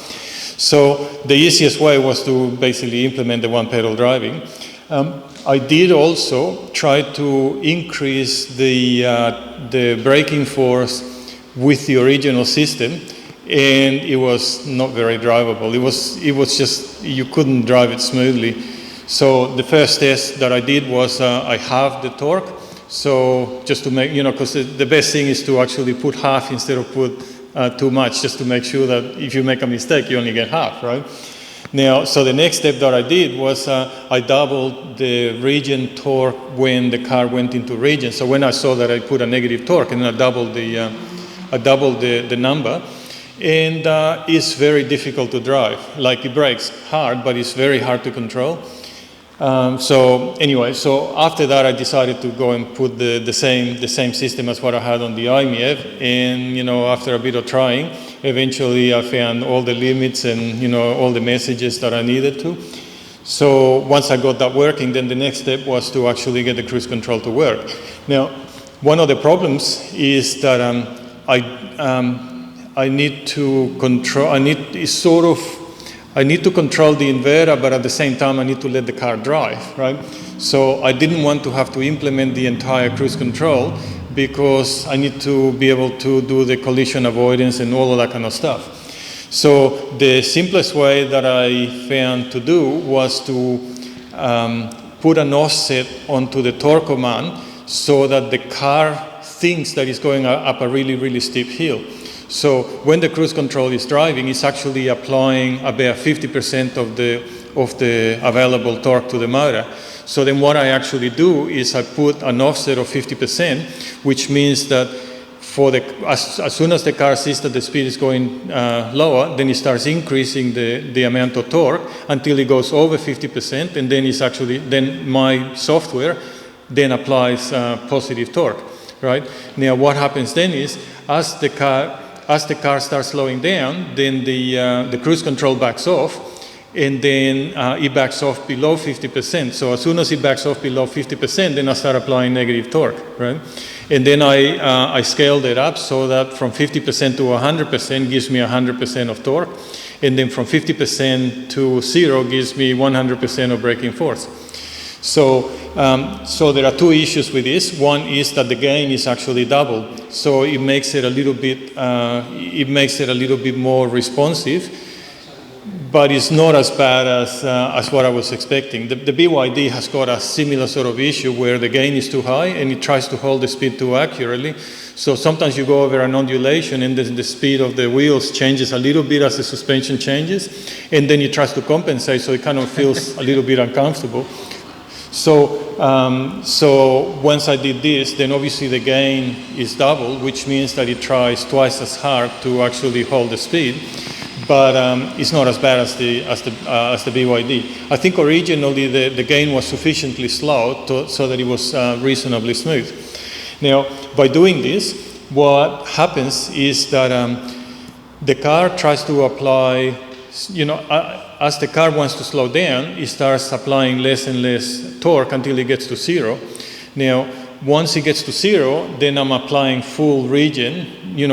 So the easiest way was to basically implement the one pedal driving. I did also try to increase the braking force with the original system, and it was not very drivable. It was just, you couldn't drive it smoothly. So the first test that I did was I halved the torque. So just to make, because the best thing is to actually put half instead of put too much, just to make sure that if you make a mistake, you only get half, right? Now, so the next step that I did was I doubled the region torque when the car went into region. So when I saw that I put a negative torque, and I doubled the number. And it's very difficult to drive. Like, it brakes hard, but it's very hard to control. So after that, I decided to go and put the same system as what I had on the IMEV. And after a bit of trying, eventually I found all the limits and all the messages that I needed to. So once I got that working, then the next step was to actually get the cruise control to work. Now, one of the problems is that I need to control the inverter, but at the same time I need to let the car drive, right? So I didn't want to have to implement the entire cruise control, because I need to be able to do the collision avoidance and all of that kind of stuff. So the simplest way that I found to do was to put an offset onto the torque command so that the car thinks that it's going up a really, really steep hill. So when the cruise control is driving, it's actually applying about 50% of the available torque to the motor. So then what I actually do is I put an offset of 50%, which means that as soon as the car sees that the speed is going lower, then it starts increasing the amount of torque until it goes over 50%, and then my software then applies positive torque, right? Now what happens then is, as the car as the car starts slowing down, then the cruise control backs off, and then it backs off below 50%. So as soon as it backs off below 50%, then I start applying negative torque, right? And then I scaled it up so that from 50% to 100% gives me 100% of torque. And then from 50% to 0 gives me 100% of braking force. So there are two issues with this. One is that the gain is actually double, so it makes it a little bit more responsive, but it's not as bad as what I was expecting. The BYD has got a similar sort of issue where the gain is too high and it tries to hold the speed too accurately. So sometimes you go over an undulation and the speed of the wheels changes a little bit as the suspension changes, and then it tries to compensate, so it kind of feels a little bit uncomfortable. So once I did this, then obviously the gain is double, which means that it tries twice as hard to actually hold the speed. But it's not as bad as the BYD. I think originally the gain was sufficiently slow so that it was reasonably smooth. Now, by doing this, what happens is that the car tries to apply, as the car wants to slow down, it starts applying less and less torque until it gets to 0. Now, once it gets to 0, then I'm applying full regen,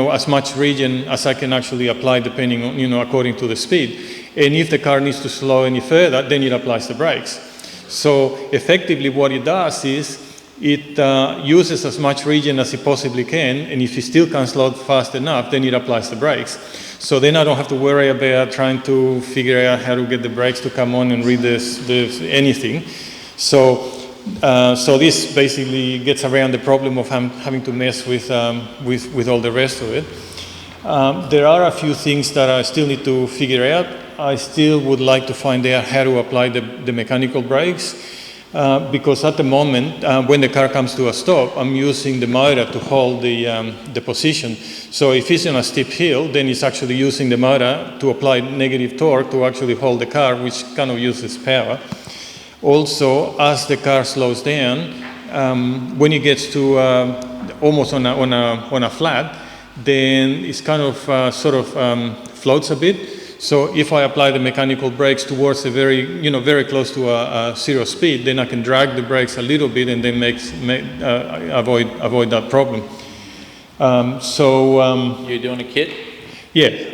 as much regen as I can actually apply depending on, according to the speed. And if the car needs to slow any further, then it applies the brakes. So effectively what it does is it uses as much regen as it possibly can, and if it still can't slow fast enough, then it applies the brakes. So then I don't have to worry about trying to figure out how to get the brakes to come on and read anything. So this basically gets around the problem of having to mess with all the rest of it. There are a few things that I still need to figure out. I still would like to find out how to apply the mechanical brakes, because at the moment, when the car comes to a stop, I'm using the motor to hold the position. So if it's on a steep hill, then it's actually using the motor to apply negative torque to actually hold the car, which kind of uses power. Also, as the car slows down, when it gets to almost on a flat, then it's kind of floats a bit. So if I apply the mechanical brakes towards a very close to a 0 speed, then I can drag the brakes a little bit and then avoid that problem. You're doing a kit? Yeah,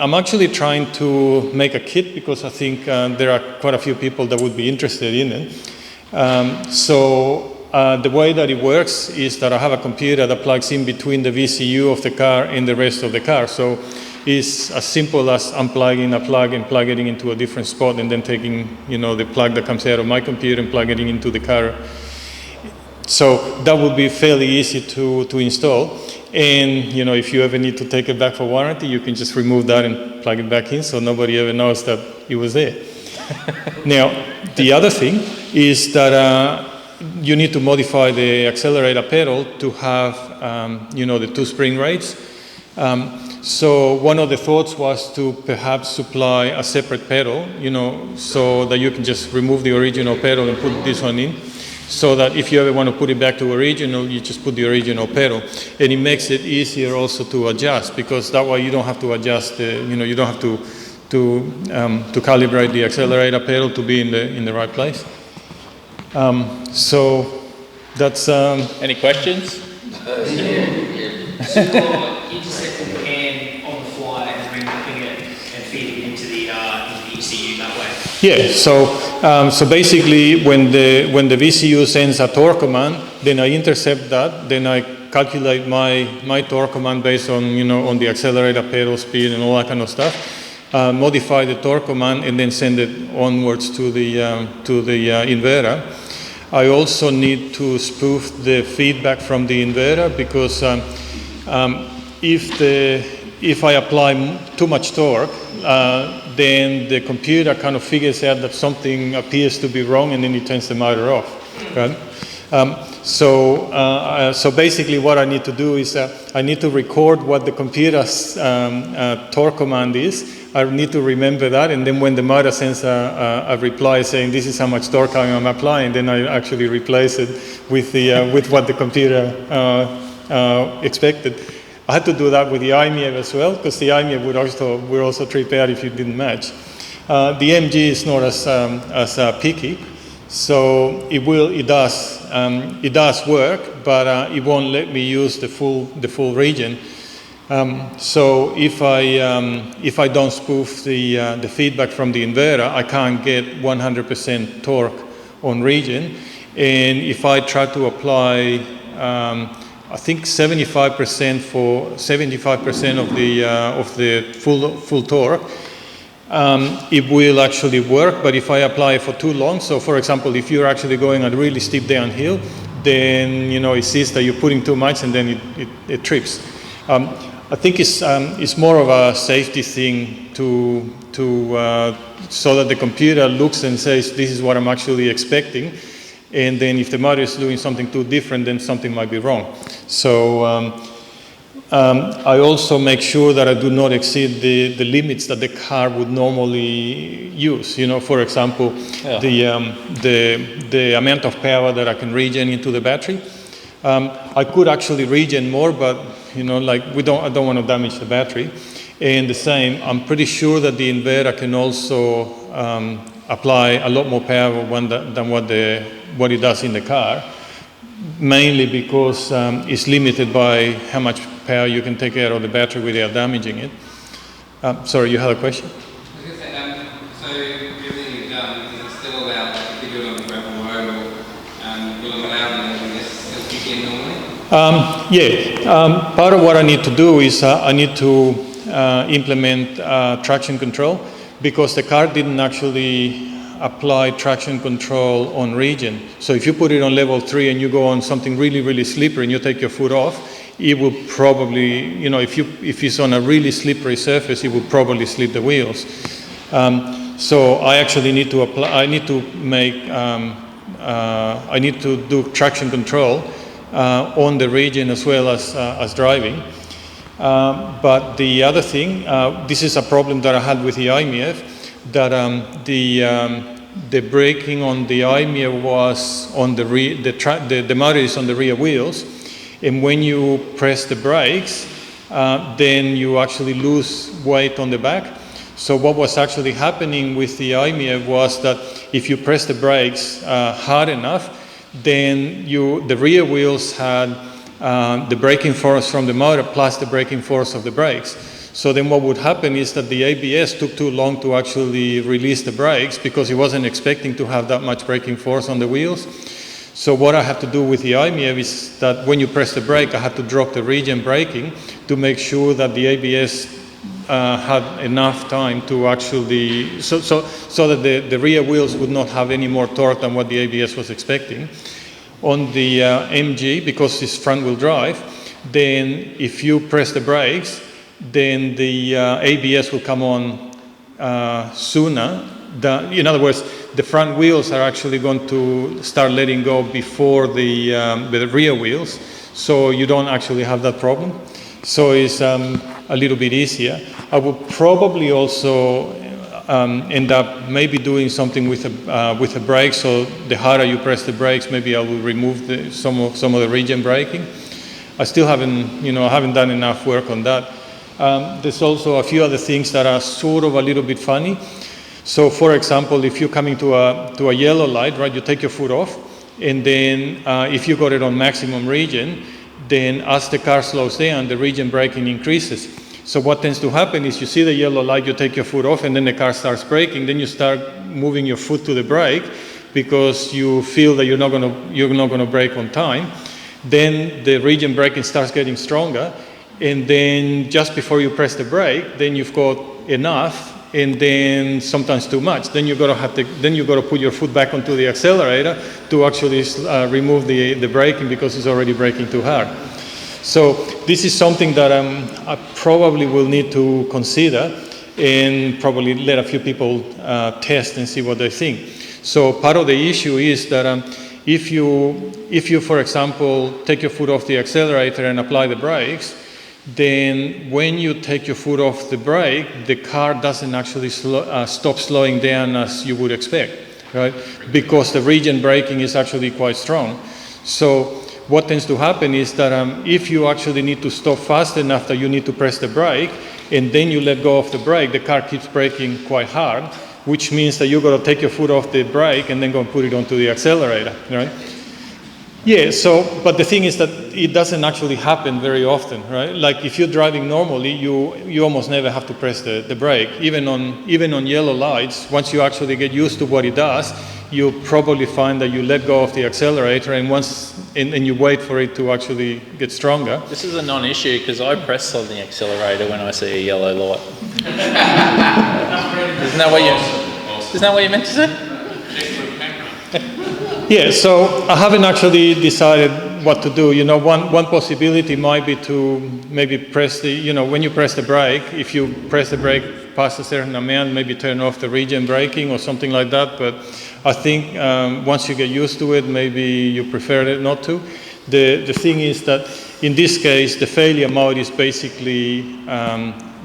I'm actually trying to make a kit because I think there are quite a few people that would be interested in it. The way that it works is that I have a computer that plugs in between the VCU of the car and the rest of the car. So it's as simple as unplugging a plug and plugging it into a different spot, and then taking the plug that comes out of my computer and plugging it into the car. So that would be fairly easy to install. And if you ever need to take it back for warranty, you can just remove that and plug it back in, so nobody ever knows that it was there. Now, the other thing is that you need to modify the accelerator pedal to have the 2 spring rates. So one of the thoughts was to perhaps supply a separate pedal, so that you can just remove the original pedal and put this one in. So that if you ever want to put it back to original, you just put the original pedal, and it makes it easier also to adjust, because that way you don't have to adjust you don't have to calibrate the accelerator pedal to be in the right place. So that's Any questions? So intercepting the can on the fly and remapping it and feeding it into the ECU that way. Yeah, so basically when the VCU sends a torque command, then I intercept that, then I calculate my torque command based on on the accelerator pedal speed and all that kind of stuff, modify the torque command, and then send it onwards to the inverter. I also need to spoof the feedback from the inverter, because if I apply too much torque, then the computer kind of figures out that something appears to be wrong, and then it turns the motor off, right? So basically what I need to do is I need to record what the computer's torque command is. I need to remember that, and then when the motor sends a reply saying this is how much torque I'm applying, then I actually replace it with what the computer expected. I had to do that with the IMEV as well, because the IMEV would also trip out if you didn't match. The MG is not as picky, so it does work, but it won't let me use the full region. So if I don't spoof the feedback from the inverter, I can't get 100% torque on region. And if I try to apply, I think 75% for 75% of the full torque, it will actually work. But if I apply for too long, so for example, if you're actually going a really steep downhill, then it sees that you're putting too much, and then it trips. I think it's more of a safety thing so that the computer looks and says, this is what I'm actually expecting. And then if the motor is doing something too different, then something might be wrong. So I also make sure that I do not exceed the limits that the car would normally use. For example, the amount of power that I can regen into the battery. I could actually regen more, but I don't want to damage the battery. And the same, I'm pretty sure that the inverter can also apply a lot more power than what it does in the car, mainly because it's limited by how much power you can take out of the battery without damaging it. Sorry, you had a question? I was going to say, so everything you've done, is it still allowed, like, if you do it on the gravel road, or will it allow them to still kick in normally? Part of what I need to do is I need to implement traction control, because the car didn't actually apply traction control on region. So if you put it on level 3 and you go on something really, really slippery and you take your foot off, it will probably, if it's on a really slippery surface, it will probably slip the wheels. So I actually need to apply, I need to do traction control on the region as well as driving. But the other thing, this is a problem that I had with the IMEV, that the braking on the IMEV was on the motor is on the rear wheels, and when you press the brakes, then you actually lose weight on the back. So what was actually happening with the IMEV was that if you press the brakes hard enough, then the rear wheels had the braking force from the motor plus the braking force of the brakes. So then what would happen is that the ABS took too long to actually release the brakes, because it wasn't expecting to have that much braking force on the wheels. So what I have to do with the IMEV is that when you press the brake, I have to drop the regen braking to make sure that the ABS had enough time to actually, so that the rear wheels would not have any more torque than what the ABS was expecting. On the MG, because it's front-wheel drive, then if you press the brakes, then the ABS will come on sooner. In other words, the front wheels are actually going to start letting go before the rear wheels, so you don't actually have that problem. So it's a little bit easier. I will probably also end up maybe doing something with the brakes. So the harder you press the brakes, maybe I will remove some of the regen braking. I still haven't done enough work on that. There's also a few other things that are sort of a little bit funny. So for example, if you're coming to a yellow light, right, you take your foot off, and then if you got it on maximum regen, then as the car slows down, the regen braking increases. So what tends to happen is you see the yellow light, you take your foot off, and then the car starts braking, then you start moving your foot to the brake because you feel that you're not gonna brake on time. Then the regen braking starts getting stronger, and then just before you press the brake, then you've got enough, and then sometimes too much. Then you've got to put your foot back onto the accelerator to actually remove the braking, because it's already braking too hard. So this is something that I probably will need to consider, and probably let a few people test and see what they think. So part of the issue is that if you, for example, take your foot off the accelerator and apply the brakes, then when you take your foot off the brake, the car doesn't actually stop slowing down as you would expect, right? Because the regen braking is actually quite strong. So what tends to happen is that if you actually need to stop fast enough that you need to press the brake, and then you let go of the brake, the car keeps braking quite hard, which means that you've got to take your foot off the brake and then go and put it onto the accelerator, right? Yeah, but the thing is that it doesn't actually happen very often, right? Like if you're driving normally, you almost never have to press the brake. Even on yellow lights, once you actually get used to what it does, you probably find that you let go of the accelerator and you wait for it to actually get stronger. This is a non-issue because I press on the accelerator when I see a yellow light. Isn't that what you meant to say? Yeah, so I haven't actually decided what to do. You know, one possibility might be to maybe press when you press the brake, if you press the brake past a certain amount, maybe turn off the regen braking or something like that. But I think once you get used to it, maybe you prefer it not to. The thing is that in this case, the failure mode is basically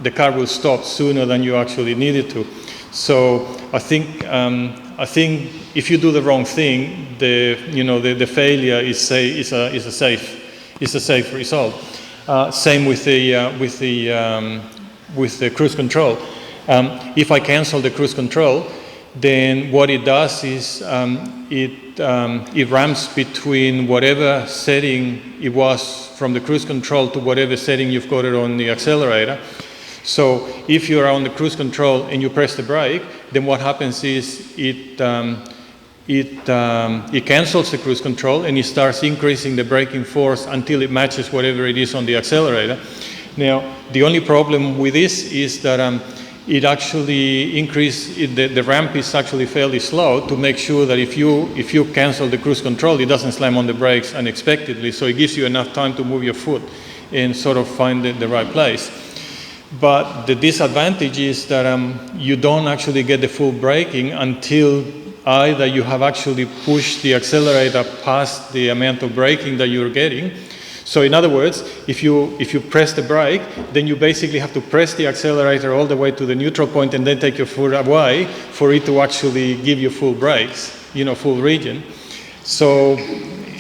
the car will stop sooner than you actually need it to. So I think if you do the wrong thing, the failure is a safe result. Same with the cruise control. If I cancel the cruise control, then what it does is it ramps between whatever setting it was from the cruise control to whatever setting you've got it on the accelerator. So if you're on the cruise control and you press the brake, then what happens is it cancels the cruise control and it starts increasing the braking force until it matches whatever it is on the accelerator. Now, the only problem with this is that it actually the ramp is actually fairly slow to make sure that if you cancel the cruise control, it doesn't slam on the brakes unexpectedly. So it gives you enough time to move your foot and sort of find the right place. But the disadvantage is that you don't actually get the full braking until either you have actually pushed the accelerator past the amount of braking that you're getting. So in other words, if you press the brake, then you basically have to press the accelerator all the way to the neutral point and then take your foot away for it to actually give you full brakes, full regen. So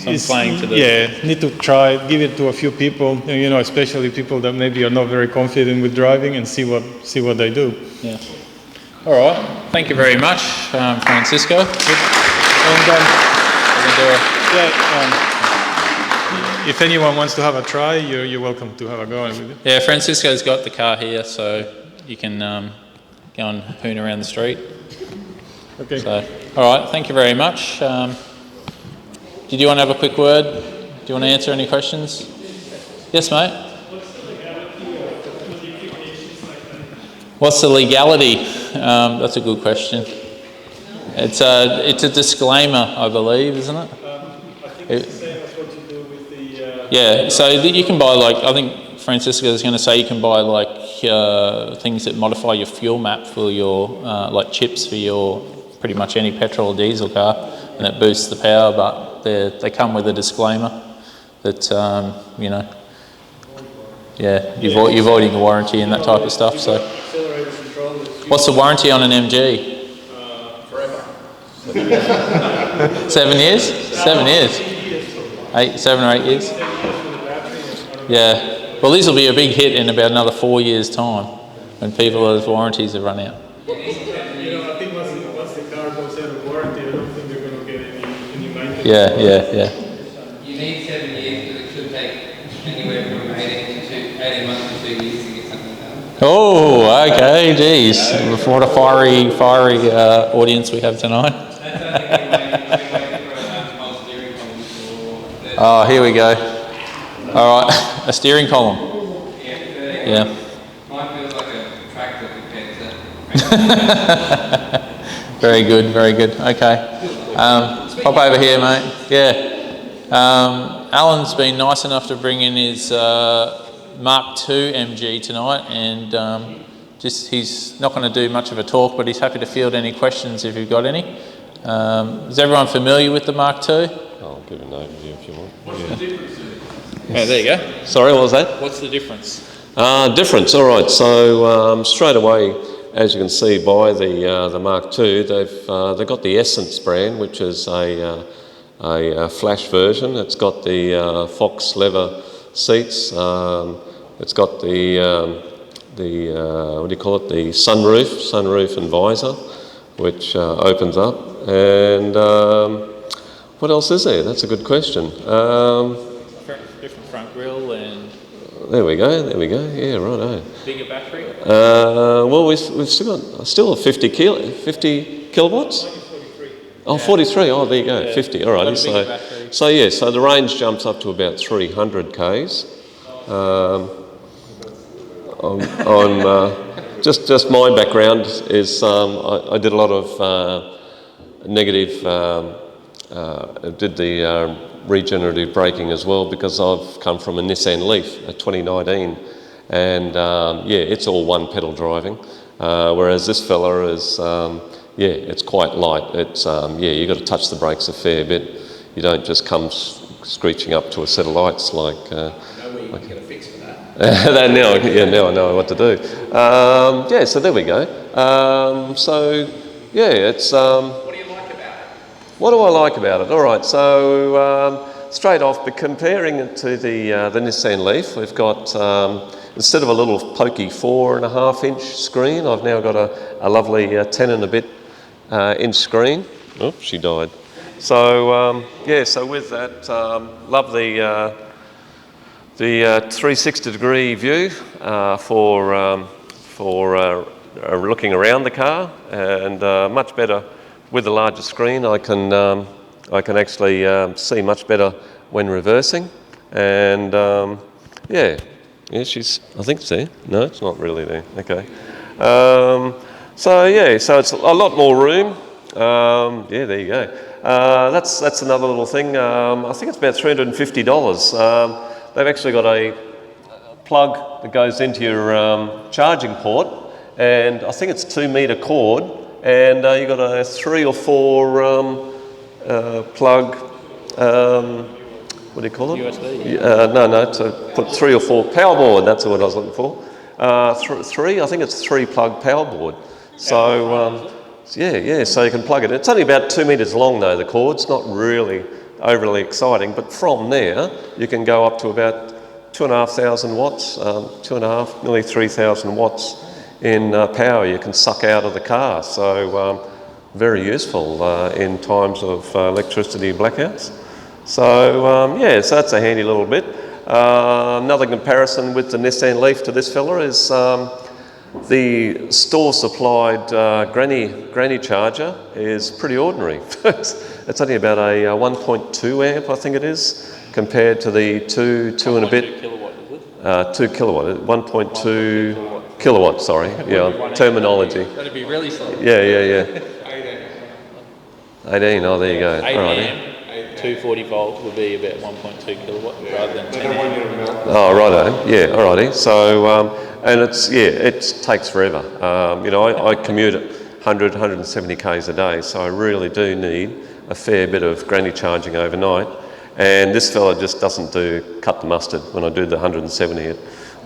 need to try, give it to a few people, especially people that maybe are not very confident with driving, and see what they do. Yeah. All right. Thank you very much, Francisco. If anyone wants to have a try, you're welcome to have a go with it. Yeah, Francisco's got the car here, so you can go and hoon around the street. Okay. So, all right. Thank you very much. Did you want to have a quick word? Do you want to answer any questions? Yes, mate. What's the legality? That's a good question. It's a disclaimer, I believe, isn't it? I think it's the same as what you do with the... Yeah, so you can buy I think Francisco is going to say you can buy things that modify your fuel map for your, chips for your pretty much any petrol or diesel car, and it boosts the power, but they come with a disclaimer that, you're voiding the warranty and that type of stuff. So, what's the warranty on an MG? Forever. 7 years? 7 years. 7 or 8 years. Yeah. Well, these will be a big hit in about another 4 years' time when people's warranties have run out. I think once the car goes out of warranty, I don't think they're going to get any maintenance. Yeah. You need 7 years, but it should take anywhere from 18 months to 2 years to get something done. Oh, okay, geez. What a fiery audience we have tonight. Oh, here we go. All right, a steering column. Yeah. Mine feels like a tractor compared to Very good. Okay. Pop over here, mate. Yeah. Alan's been nice enough to bring in his Mk2 MG tonight, and he's not going to do much of a talk, but he's happy to field any questions if you've got any. Is everyone familiar with the Mk2? I'll give an overview if you want. What's the difference? Yeah, there you go. Sorry, what was that? What's the difference? Difference, all right. So straight away, as you can see by the Mk2, they've got the Essence brand, which is a a flash version. It's got the Fox leather seats. It's got the what do you call it? The sunroof and visor, which opens up. And what else is there? That's a good question. Different front grille and... There we go, yeah, righto. Bigger battery? Well, we've still got 50 kilowatts? 43. Oh, 43, oh, there you go, 50, all right. So the range jumps up to about 300 Ks. Just my background is I did a lot of negative, did the regenerative braking as well, because I've come from a Nissan Leaf, a 2019, and it's all one pedal driving, whereas this fella is, it's quite light. It's, you've got to touch the brakes a fair bit. You don't just come screeching up to a set of lights like... I know where you can get a fix for that. now I know what to do. So there we go. It's... What do you like about it? What do I like about it? All right, so straight off, but comparing it to the Nissan Leaf, we've got, instead of a little pokey 4.5-inch screen, I've now got a lovely 10 and a bit inch screen. Oh, she died. So, so with that, love the 360-degree view for looking around the car, and much better with the larger screen. I can actually see much better when reversing, and she's, I think it's there. No, it's not really there. Okay. So it's a lot more room. There you go. That's another little thing. I think it's about $350. They've actually got a plug that goes into your charging port, and I think it's 2-metre cord, and you've got a 3 or 4 plug, what do you call it? USB? No, to put 3 or 4, power board, that's what I was looking for. I think it's 3 plug power board. So, so you can plug it. It's only about 2 metres long though, the cord. It's not really overly exciting, but from there you can go up to about 2,500 watts, 2.5, nearly 3,000 watts in power you can suck out of the car. So very useful in times of electricity blackouts. So so that's a handy little bit. Another comparison with the Nissan Leaf to this fella is the store supplied granny charger is pretty ordinary. It's only about a 1.2 amp, I think it is, compared to the 2 and a bit. 2 kilowatt, is it? 2 kilowatt, 1.2 kilowatt, sorry, terminology. That'd be really slow. 18, oh there you go. 8 amp, 240 volt would be about 1.2 kilowatt rather than 10 amp. Oh, righto, alrighty. So, and it takes forever. I commute at 100, 170 Ks a day, so I really do need a fair bit of granny charging overnight. And this fella just doesn't cut the mustard when I do the 170.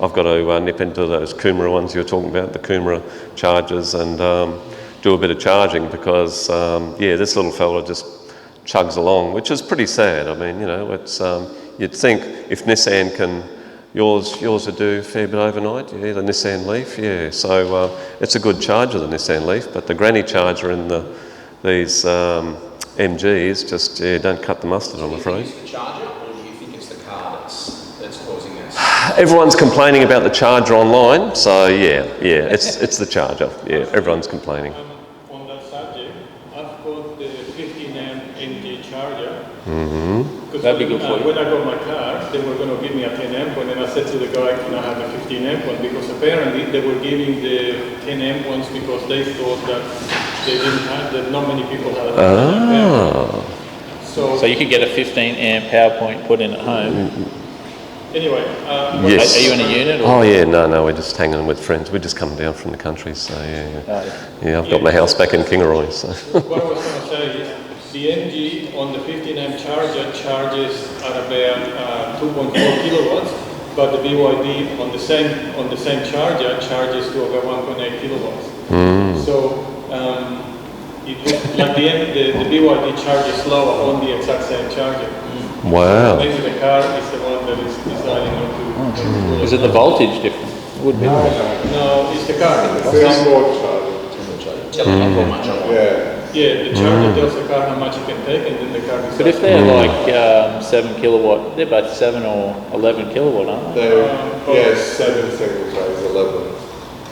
I've got to nip into those Kumara ones you were talking about, the Kumara chargers, and do a bit of charging because, this little fella just chugs along, which is pretty sad. I mean, it's you'd think if Nissan can, yours would do a fair bit overnight, the Nissan Leaf, So it's a good charger, the Nissan Leaf, but the granny charger in these MGs just don't cut the mustard, I'm afraid. Do you use the charger, or do you think it's the car that's causing this? Everyone's complaining about the charger online, so it's the charger. Everyone's complaining. On that subject, I've got the 15 amp NG charger. That'd be good for you. When I got my car, they were going to give me a 10 amp one, and I said to the guy, can I have a 15 amp one? Because apparently they were giving the 10 amp ones because they thought that they didn't have, that not many people had a 10 amp. So you could get a 15 amp power point put in at home. Anyway. Yes. Are you in a unit? Or? Oh no, we're just hanging with friends. We're just coming down from the country, so I've got my house back in Kingaroy. So. What I was going to say is, the NG on the 15 amp charger charges at about 2.4 kilowatts, but the BYD on the same charger charges to about 1.8 kilowatts. So like the BYD charges slower on the exact same charger. Wow. Maybe the car is the one that is deciding not to. Is it the voltage difference? It would be. No, it's the car. Yeah, the charger tells the car how much it can take, and then the car decides. But if they're like 7 kilowatt, they're both 7 or 11 kilowatt, aren't they? Yeah, 7 single phase, 11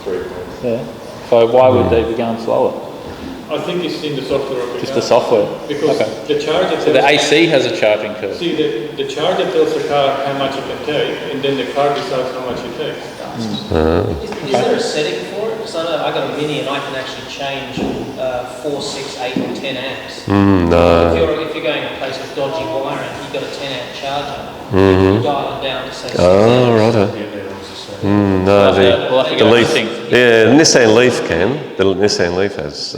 3-phase. Yeah. So why would they be going slower? I think it's in the software of the Just car. the software. Because the charger tells So the AC has a charging curve. See, the charger tells the car how much it can take, and then the car decides how much it takes. Is there a setting for it? Because I know I got a Mini and I can actually change 4, 6, 8 or 10 amps. No. If you're going to a place with dodgy wiring, you've got a 10 amp charger. You dial it down to say 6 Oh, amps. righto. No, the Leaf, yeah, Nissan Leaf can. The Nissan Leaf has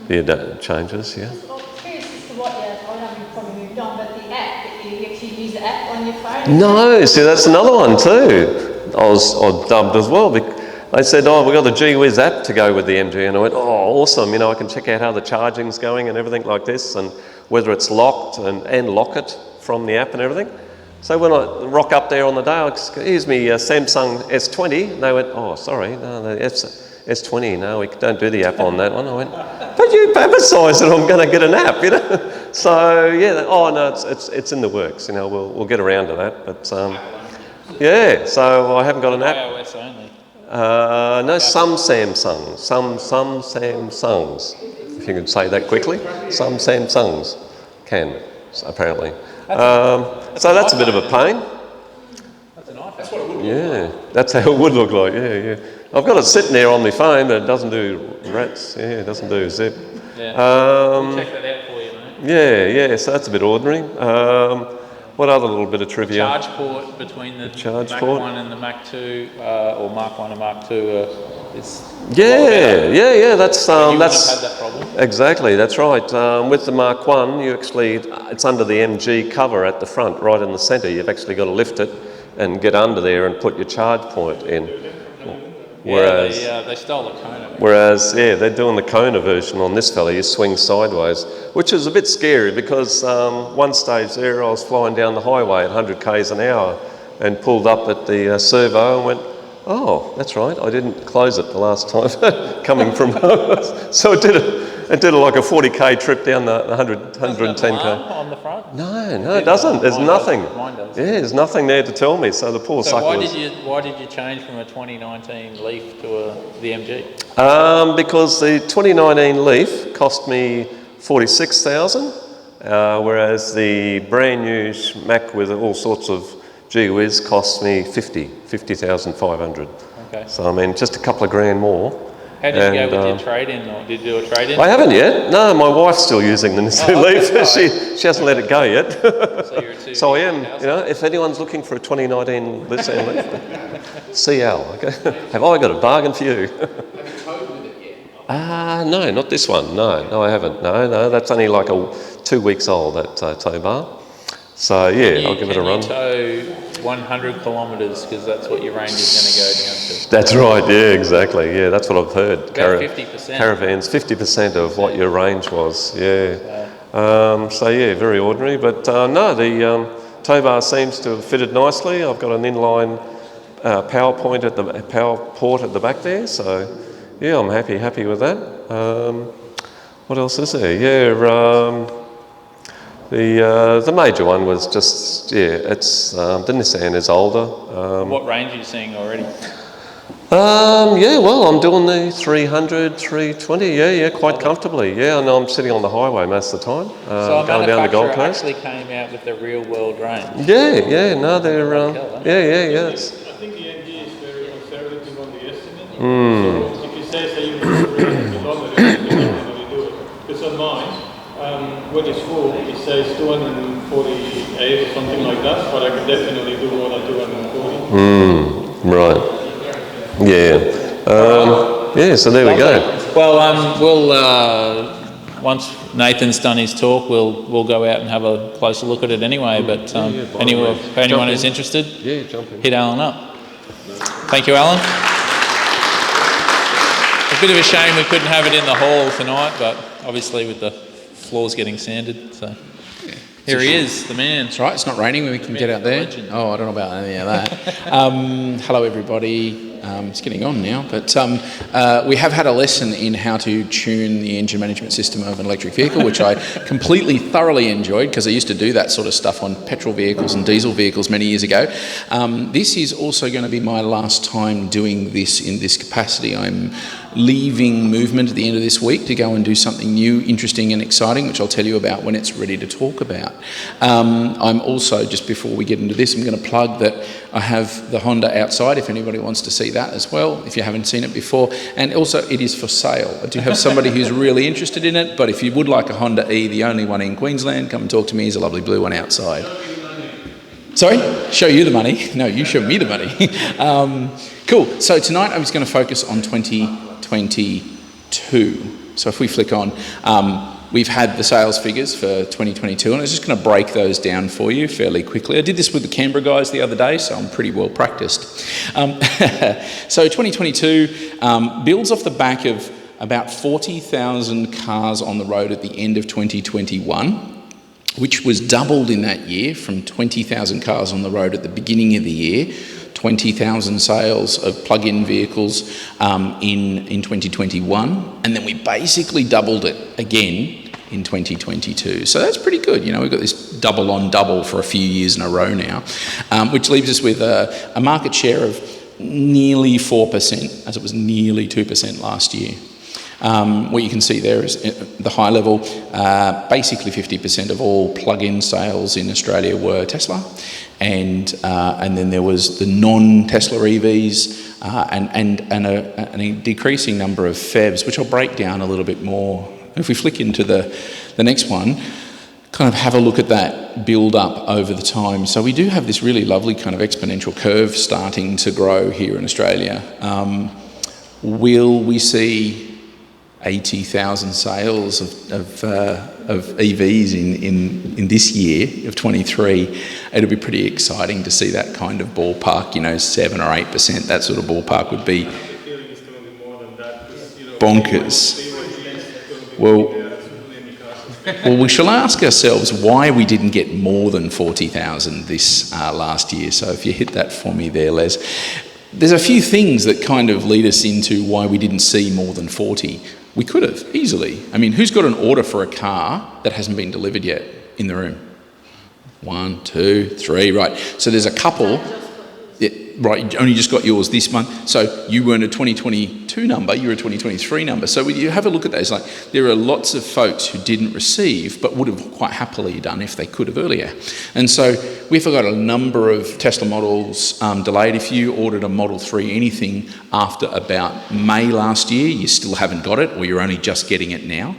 the changes, yeah. Well, curious as to what, I know you've probably moved on, but the app, you actually use the app on your phone? No, see, that's another one too. I was dubbed as well. They said, oh, we've got the GWiz app to go with the MG. And I went, oh, awesome. I can check out how the charging's going and everything like this, and whether it's locked and lock it from the app and everything. So when I rock up there on the day, I excuse me, Samsung S20. And they went, oh, sorry, no, the S20, no, we don't do the app on that one. I went, but you advertised that I'm going to get an app, So yeah, oh no, it's in the works. We'll get around to that. But yeah, so I haven't got an app. iOS only. No, some Samsungs, some Samsungs. If you can say that quickly, some Samsungs can apparently. So that's a bit of a pain. That's an iPhone. That's what it would look like. Yeah, that's how it would look like. Yeah. I've got it sitting there on my phone, but it doesn't do rats. Yeah, it doesn't do zip. Yeah. We'll check that out for you, mate. Yeah. So that's a bit ordinary. What other little bit of trivia? Charge port between the Mk1 and the Mk2, or Mark 1 and Mark 2 is. Yeah. That's you wouldn't have had that problem. Exactly. That's right. With the Mark 1, you actually it's under the MG cover at the front, right in the centre. You've actually got to lift it and get under there and put your charge point in. Whereas, they stole the Kona. Whereas, they're doing the Kona version on this fella. You swing sideways, which is a bit scary because one stage there I was flying down the highway at 100 k's an hour and pulled up at the servo and went, oh, that's right, I didn't close it the last time coming from home. So it did like a 40k trip down the 110k. On the front? No, it doesn't. There's nothing. Mine does. Yeah, there's nothing there to tell me. So the poor sucker. Why did you change from a 2019 Leaf to the MG? Because the 2019 Leaf cost me $46,000, whereas the brand new Mac with all sorts of GWiz cost me $50,500. Okay. So just a couple of grand more. How did you go with your trade-in, or did you do a trade-in? I haven't yet. No, my wife's still using the Nissan Leaf. She hasn't let it go yet. So you're a So I am. If anyone's looking for a 2019 Nissan Leaf, CL. Okay. Have I got a bargain for you? Have you towed with it yet? No, not this one. No, I haven't. No, that's only like 2 weeks old, that tow bar. So I'll give it a run. Can you tow 100 kilometres, because that's what your range is going to go down to? That's right, yeah, exactly. Yeah, that's what I've heard. About 50%. Caravans, 50% of what your range was, yeah. Very ordinary. But no, the tow bar seems to have fitted nicely. I've got an inline power port at the back there, so yeah, I'm happy with that. What else is there? Yeah, the major one was just, it's the Nissan is older. What range are you seeing already? I'm doing the 300, 320, quite comfortably. Yeah, I know I'm sitting on the highway most of the time, So going down the Gold Coast. actually came out with the real world range. No, they're, I think the MG is very conservative on the estimate. So if you say you do 300 kilometers, you can definitely do it. Because on mine, when it's full, it says 248 or something like that, but I can definitely do more than 240. Right. Yeah. So there we go. Well, we'll once Nathan's done his talk, we'll go out and have a closer look at it anyway. But anyone who's interested, Yeah, jump in. hit Alan up. Thank you, Alan. bit of a shame we couldn't have it in the hall tonight, but obviously with the floors getting sanded, so here he is, the man. That's right, it's not raining, we can get out there. Oh, I don't know about any of that. Hello everybody, it's getting on now, but we have had a lesson in how to tune the engine management system of an electric vehicle, which I completely thoroughly enjoyed because I used to do that sort of stuff on petrol vehicles and diesel vehicles many years ago. This is also going to be my last time doing this in this capacity. I'm leaving movement at the end of this week to go and do something new, interesting and exciting, which I'll tell you about when it's ready to talk about. I'm also, just before we get into this, I'm going to plug that I have the Honda outside if anybody wants to see that as well, if you haven't seen it before. And also it is for sale. I do have somebody who's really interested in it, but if you would like a Honda E, the only one in Queensland, come and talk to me. There's a lovely blue one outside. Sorry? Show you the money? No, you show me the money. Cool. So tonight I was going to focus on 2022. So if we flick on, we've had the sales figures for 2022, and I was just going to break those down for you fairly quickly. I did this with the Canberra guys the other day, so I'm pretty well practiced. So 2022 builds off the back of about 40,000 cars on the road at the end of 2021. Which was doubled in that year from 20,000 cars on the road at the beginning of the year, 20,000 sales of plug-in vehicles in 2021, and then we basically doubled it again in 2022. So that's pretty good. You know, we've got this double on double for a few years in a row now, which leaves us with a market share of nearly 4%, as it was nearly 2% last year. What you can see there is the high level, basically 50% of all plug-in sales in Australia were Tesla, and then there was the non-Tesla EVs and a decreasing number of PHEVs, which I'll break down a little bit more. If we flick into the next one, kind of have a look at that build up over the time. So we do have this really lovely kind of exponential curve starting to grow here in Australia. Will we see 80,000 sales of EVs in this year of 23? It'll be pretty exciting to see that kind of ballpark, 7 or 8%, that sort of ballpark would be bonkers. Well, we shall ask ourselves why we didn't get more than 40,000 this last year. So if you hit that for me there, Les. There's a few things that kind of lead us into why we didn't see more than 40. We could have, easily. I mean, who's got an order for a car that hasn't been delivered yet in the room? 1, 2, 3, right. So there's a couple. Yeah, right, you only just got yours this month. So you weren't a 2022 number, you were a 2023 number. So when you have a look at those, like there are lots of folks who didn't receive but would have quite happily done if they could have earlier. And so we've got a number of Tesla models delayed. If you ordered a Model 3 anything after about May last year, you still haven't got it, or you're only just getting it now.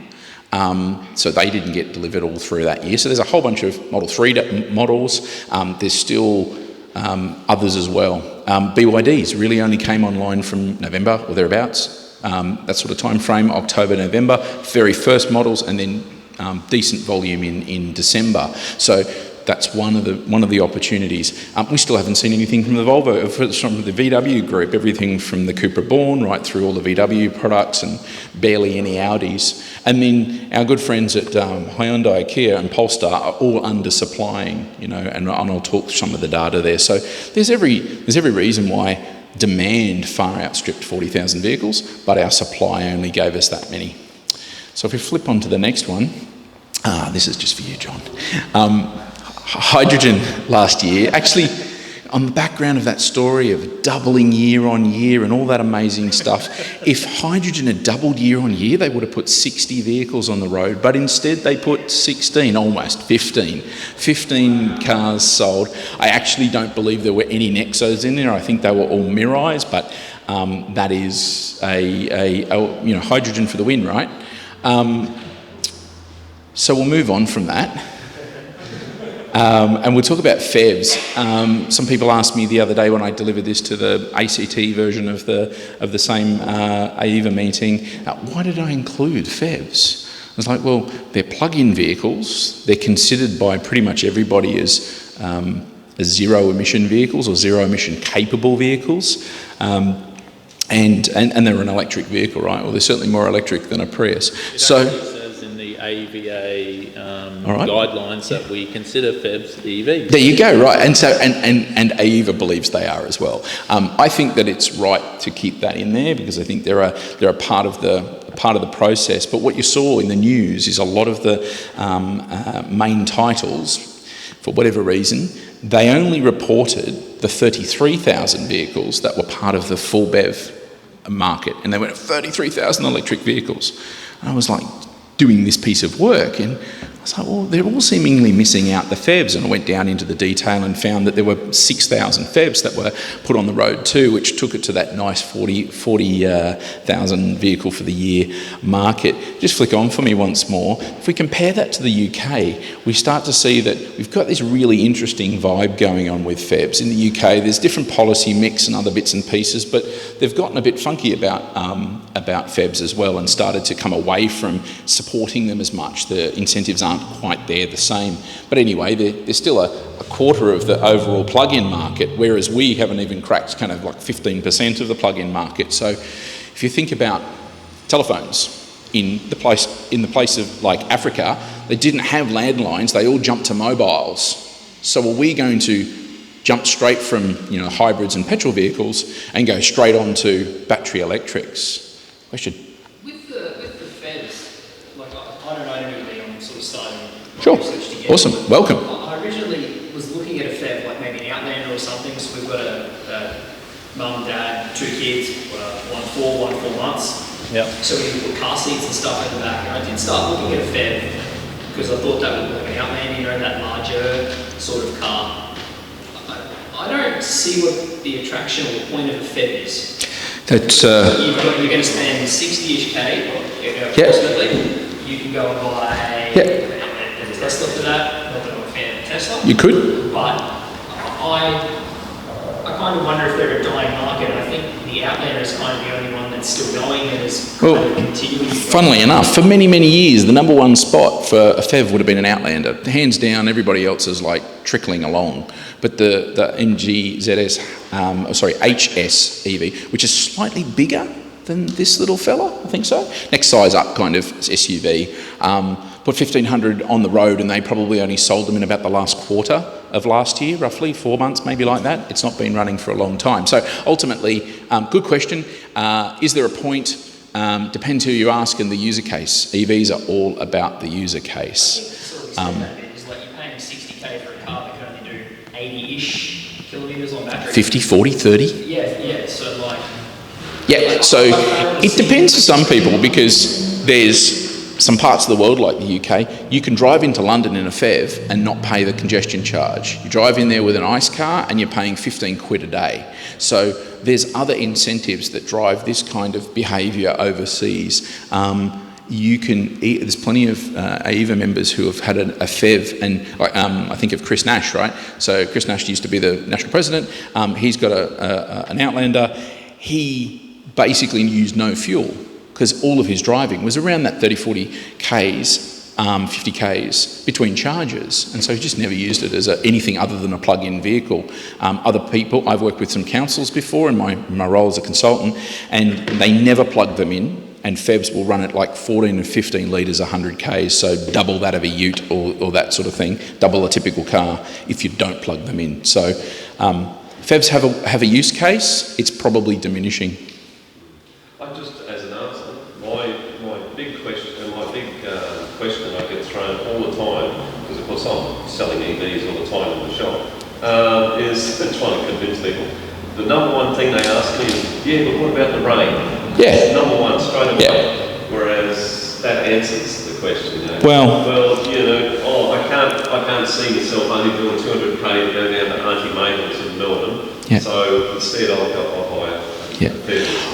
So they didn't get delivered all through that year. So there's a whole bunch of Model 3 models. There's still others as well. BYDs really only came online from November or thereabouts, that sort of time frame, October, November, very first models, and then decent volume in December. So that's one of the opportunities. We still haven't seen anything from the Volvo, from the VW group, everything from the Cupra Born right through all the VW products and barely any Audis. And then our good friends at Hyundai, Kia and Polestar are all undersupplying, and I'll talk some of the data there. So there's every reason why demand far outstripped 40,000 vehicles, but our supply only gave us that many. So if we flip on to the next one, this is just for you, John. Hydrogen last year, actually on the background of that story of doubling year on year and all that amazing stuff, if hydrogen had doubled year on year, they would have put 60 vehicles on the road, but instead they put 15 cars sold. I actually don't believe there were any Nexos in there. I think they were all Mirais, but that is a hydrogen for the win, right? So we'll move on from that. And we'll talk about PHEVs. Some people asked me the other day when I delivered this to the ACT version of the same AEVA meeting, why did I include PHEVs? I was like, well, they're plug-in vehicles. They're considered by pretty much everybody as zero-emission vehicles or zero-emission capable vehicles. and they're an electric vehicle, right? Well, they're certainly more electric than a Prius. So. Says in the AEVA Right. guidelines that we consider PHEVs EVs. There you go, right, and so and AEVA believes they are as well. I think that it's right to keep that in there because I think they're a part of the process. But what you saw in the news is a lot of the main titles, for whatever reason, they only reported the 33,000 vehicles that were part of the full BEV market, and they went 33,000 electric vehicles. And I was like, doing this piece of work, and I was like, well, they're all seemingly missing out the PHEVs, and I went down into the detail and found that there were 6,000 PHEVs that were put on the road too, which took it to that nice 40,000 vehicle for the year market. Just flick on for me once more. If we compare that to the UK, we start to see that we've got this really interesting vibe going on with PHEVs. In the UK, there's different policy mix and other bits and pieces, but they've gotten a bit funky about PHEVs as well and started to come away from supporting them as much. The incentives aren't quite there the same. But anyway, they're still a quarter of the overall plug-in market, whereas we haven't even cracked kind of like 15% of the plug-in market. So if you think about telephones in the place of like Africa, they didn't have landlines, they all jumped to mobiles. So are we going to jump straight from hybrids and petrol vehicles and go straight on to battery electrics? Question. With the PHEVs, like I don't know anything, I'm sort of starting Sure. research to get. Awesome. Welcome. I originally was looking at a PHEV, like maybe an Outlander or something. So we've got a mum, dad, 2 kids, one 4 months. Yep. So we put car seats and stuff in the back. And I did start looking at a PHEV because I thought that would look like an Outlander, that larger sort of car. I don't see what the attraction or the point of a PHEV is. That's, you're going to spend 60-ish K, approximately. You can go and buy a Tesla for that. Not that I'm a fan of Tesla. You could. But I kind of wonder if they're a dying market. I think the Outlander is kind of the only one that's still going and is kind of continuing. Funnily enough, for many, many years, the number one spot for a PHEV would have been an Outlander. Hands down, everybody else is like trickling along. But the ZS HS EV, which is slightly bigger than this little fella, I think so. Next size up kind of SUV. Put 1,500 on the road, and they probably only sold them in about the last quarter of last year, roughly 4 months, maybe like that. It's not been running for a long time. So ultimately, good question. Is there a point? Depends who you ask and the user case. EVs are all about the user case. It's like you're paying 60K for a car that can only do 80-ish kilometres on battery. 50, 40, 30? Yeah, so like... Yeah, so it depends for some people because there's some parts of the world like the UK, you can drive into London in a PHEV and not pay the congestion charge. You drive in there with an ICE car and you're paying 15 quid a day. So there's other incentives that drive this kind of behaviour overseas. There's plenty of AEVA members who have had a PHEV, and I think of Chris Nash, right? So Chris Nash used to be the national president. He's got an Outlander. He basically used no fuel because all of his driving was around that 30, 40 Ks, 50 Ks between charges. And so he just never used it as anything other than a plug-in vehicle. Other people, I've worked with some councils before in my role as a consultant, and they never plug them in. And PHEVs will run at like 14 and 15 litres, 100 Ks, so double that of a ute or that sort of thing, double a typical car if you don't plug them in. So PHEVs have a use case, it's probably diminishing. As an answer, my big question I get thrown all the time, because of course I'm selling EVs all the time in the shop, is trying to convince people. The number one thing they ask me is, yeah, but what about the rain? Yeah. Number one straight away. Yeah. Whereas that answers the question. Well, I can't see myself only doing 200k to go down to Auntie Mabel's in Melbourne. Yeah. So instead I'll buy a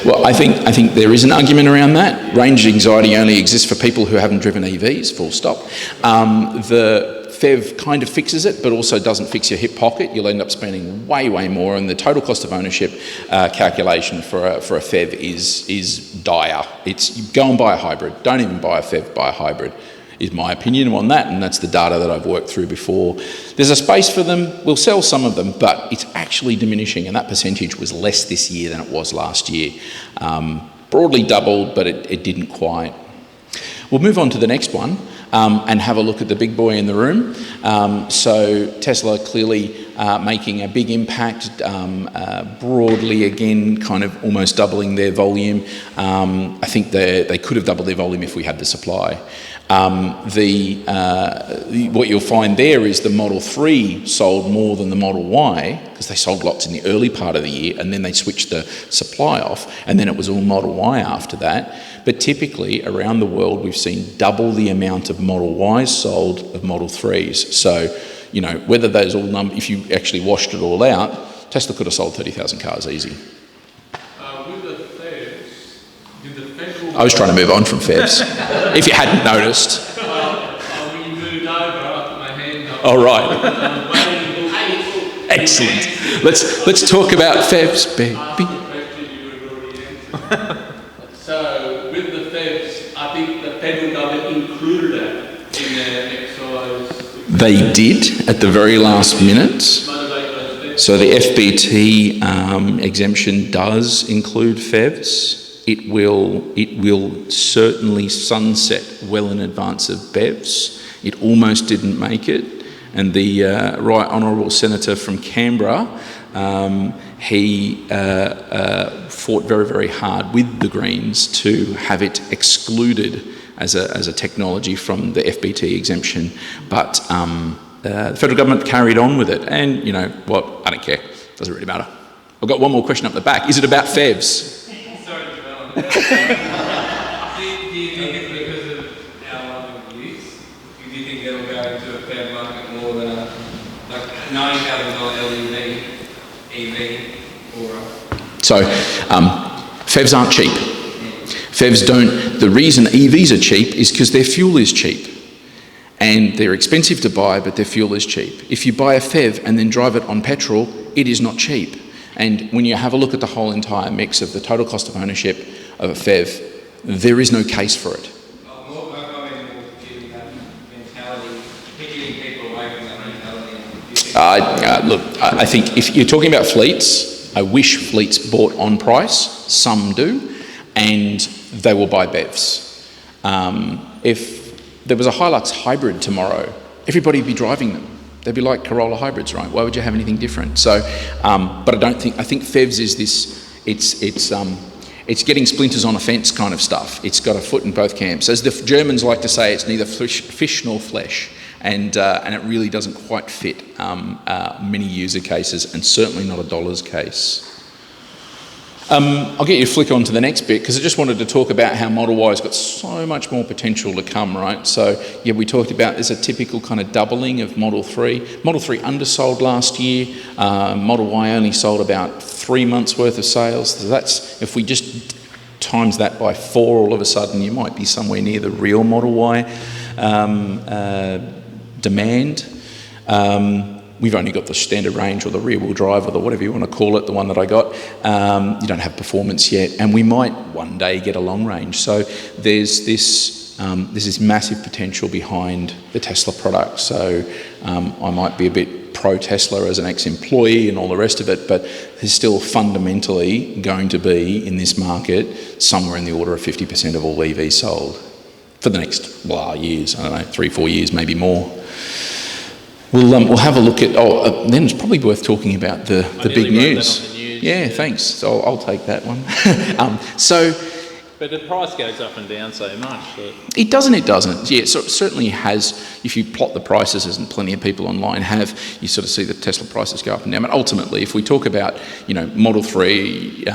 well, I think there is an argument around that. Range anxiety only exists for people who haven't driven EVs, full stop. The PHEV kind of fixes it, but also doesn't fix your hip pocket. You'll end up spending way, way more, and the total cost of ownership calculation for a PHEV is dire. It's you go and buy a hybrid. Don't even buy a PHEV, buy a hybrid. is my opinion on that, and that's the data that I've worked through before. There's a space for them. We'll sell some of them, but it's actually diminishing, and that percentage was less this year than it was last year. Broadly doubled, but it didn't quite. We'll move on to the next one and have a look at the big boy in the room. So Tesla clearly making a big impact, broadly again, kind of almost doubling their volume. I think they could have doubled their volume if we had the supply. What you'll find there is the Model 3 sold more than the Model Y, because they sold lots in the early part of the year, and then they switched the supply off, and then it was all Model Y after that. But typically, around the world, we've seen double the amount of Model Ys sold of Model 3s. So, you know, whether those all if you actually washed it all out, Tesla could have sold 30,000 cars easy. With the FEVs, did the federal... I was trying to move on from FEVs, if you hadn't noticed. When you moved over, I put my hand up. Oh, right. Excellent. Let's talk about FEVs, baby. So, with the FEVs, I think the federal government included it in their excise. They did at the very last minute. So the FBT exemption does include FEVs. It will certainly sunset well in advance of BEVs. It almost didn't make it. And the Right Honourable Senator from Canberra, he fought very, very hard with the Greens to have it excluded as a technology from the FBT exemption. But the federal government carried on with it. And you know what? I don't care. Doesn't really matter. I've got one more question up the back. Is it about FEVs? Sorry to develop. Do you think it's because of our level of use? Do you think it'll go into a fair market more than a $90,000 EV or So FEVs aren't cheap. FEVs don't. The reason EVs are cheap is because their fuel is cheap. And they're expensive to buy, but their fuel is cheap. If you buy a FEV and then drive it on petrol, it is not cheap. And when you have a look at the whole entire mix of the total cost of ownership of a FEV, there is no case for it. Look, I think if you're talking about fleets, I wish fleets bought on price. Some do, and they will buy BEVs. If there was a Hilux hybrid tomorrow, everybody would be driving them. They'd be like Corolla hybrids, right? Why would you have anything different? So, but I think FEVs is this. It's getting splinters on a fence kind of stuff. It's got a foot in both camps. As the Germans like to say, it's neither fish nor flesh. And it really doesn't quite fit many user cases, and certainly not a dollars case. I'll get you to flick on to the next bit, because I just wanted to talk about how Model Y has got so much more potential to come, right? So, yeah, we talked about there's a typical kind of doubling of Model 3. Model 3 undersold last year. Model Y only sold about 3 months worth of sales. So that's, if we just times that by 4, all of a sudden you might be somewhere near the real Model Y demand. We've only got the standard range or the rear-wheel drive or the whatever you want to call it, the one that I got. You don't have performance yet, and we might one day get a long range. So there's this massive potential behind the Tesla product. So I might be a bit pro-Tesla as an ex-employee and all the rest of it, but there's still fundamentally going to be in this market somewhere in the order of 50% of all EVs sold for the next years. I don't know, 3-4 years, maybe more. We'll have a look at. Then it's probably worth talking about the big news. Yeah, thanks. So I'll take that one. But the price goes up and down so much. It doesn't. Yeah, so it certainly has. If you plot the prices, as plenty of people online have, you sort of see the Tesla prices go up and down. But ultimately, if we talk about, Model 3,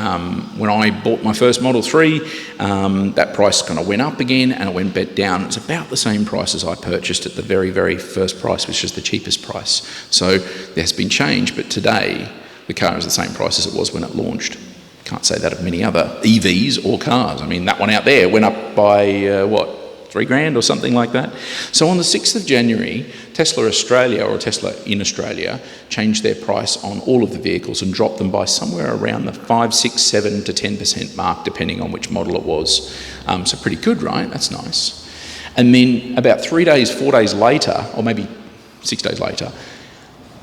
when I bought my first Model 3, that price kind of went up again and it went back down. It's about the same price as I purchased at the very, very first price, which is the cheapest price. So there's been change, but today the car is the same price as it was when it launched. Can't say that of many other EVs or cars. I mean, that one out there went up by, $3,000 or something like that. So on the 6th of January, Tesla Australia, or Tesla in Australia, changed their price on all of the vehicles and dropped them by somewhere around the 5, 6, 7 to 10% mark, depending on which model it was. So pretty good, right? That's nice. And then about 3 days, 4 days later, or maybe 6 days later,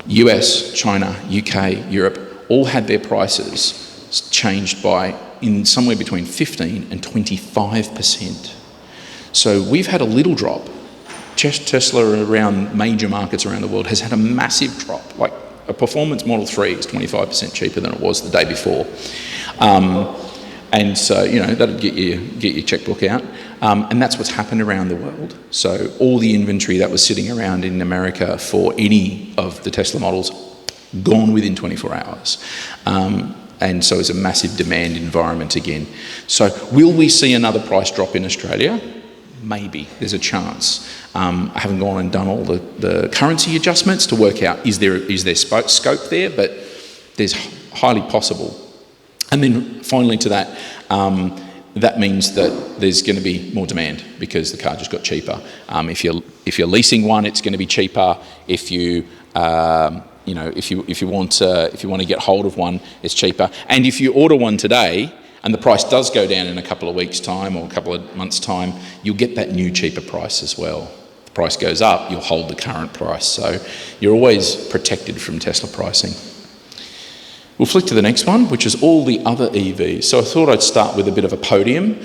US, China, UK, Europe, all had their prices changed by in somewhere between 15 and 25%. So we've had a little drop. Tesla around major markets around the world has had a massive drop. Like a performance Model 3 is 25% cheaper than it was the day before. And so, you know, that'll get your checkbook out. And that's what's happened around the world. So all the inventory that was sitting around in America for any of the Tesla models, gone within 24 hours. And so it's a massive demand environment again. So will we see another price drop in Australia? Maybe, there's a chance. I haven't gone and done all the currency adjustments to work out is there scope there, but there's highly possible. And then finally to that, that means that there's going to be more demand because the car just got cheaper. If you're leasing one, it's going to be cheaper. If you want to get hold of one, it's cheaper. And if you order one today, and the price does go down in a couple of weeks' time or a couple of months' time, you'll get that new cheaper price as well. If the price goes up, you'll hold the current price. So you're always protected from Tesla pricing. We'll flick to the next one, which is all the other EVs. So I thought I'd start with a bit of a podium.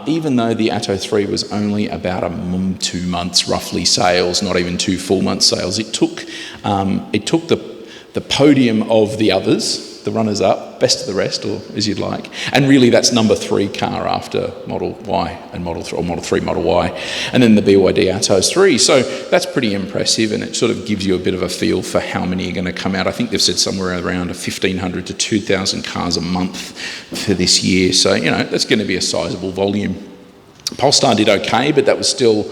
Even though the Atto 3 was only about 2 months roughly sales, not even 2 full months sales, it took the podium of the others, the runners-up, best of the rest, or as you'd like. And really that's number 3 car after Model Y and Model 3, or Model 3, Model Y, and then the BYD Atto 3. So that's pretty impressive, and it sort of gives you a bit of a feel for how many are going to come out. I think they've said somewhere around 1,500 to 2,000 cars a month for this year. So, you know, that's going to be a sizable volume. Polestar did okay, but that was still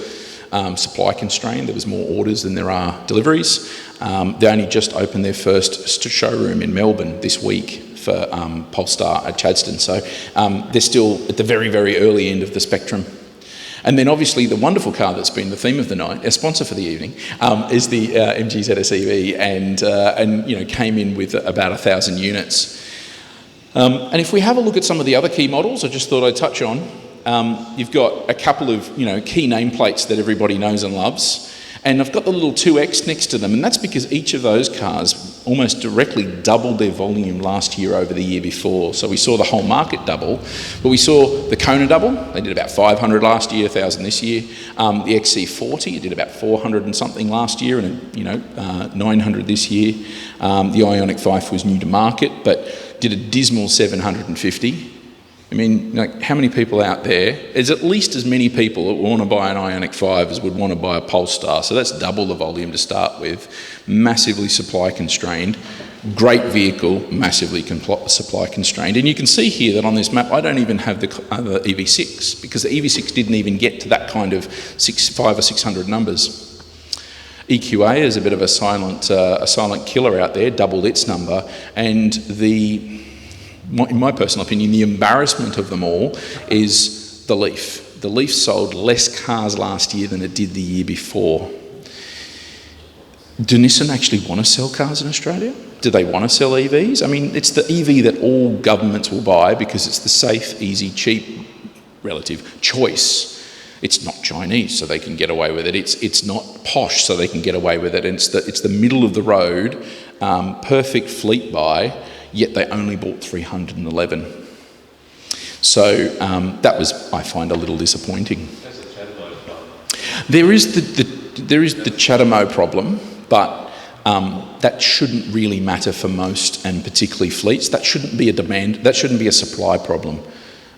supply constrained. There was more orders than there are deliveries. They only just opened their first showroom in Melbourne this week for Polestar at Chadstone. So they're still at the very, very early end of the spectrum. And then obviously the wonderful car that's been the theme of the night, a sponsor for the evening, is the MG ZS EV, and you know, came in with about 1,000 units. And if we have a look at some of the other key models, I just thought I'd touch on. You've got a couple of, you know, key nameplates that everybody knows and loves, and I've got the little 2X next to them, and that's because each of those cars almost directly doubled their volume last year over the year before. So we saw the whole market double, but we saw the Kona double. They did about 500 last year, 1,000 this year. The XC40 did about 400 and something last year, and 900 this year. The Ioniq 5 was new to market, but did a dismal 750. I mean, like, how many people out there? There's at least as many people that want to buy an Ioniq 5 as would want to buy a Polestar. So that's double the volume to start with. Massively supply constrained. Great vehicle, massively supply constrained. And you can see here that on this map, I don't even have the EV6, because the EV6 didn't even get to that kind of 500 or 600 numbers. EQA is a bit of a silent killer out there, doubled its number, and in my personal opinion, the embarrassment of them all is the Leaf. The Leaf sold less cars last year than it did the year before. Do Nissan actually want to sell cars in Australia? Do they want to sell EVs? I mean, it's the EV that all governments will buy because it's the safe, easy, cheap, relative choice. It's not Chinese, so they can get away with it. It's not posh, so they can get away with it. And it's the middle of the road, perfect fleet buy, yet they only bought 311. So that was, I find, a little disappointing. There is the CHAdeMO problem, but that shouldn't really matter for most, and particularly fleets. That shouldn't be a demand, that shouldn't be a supply problem.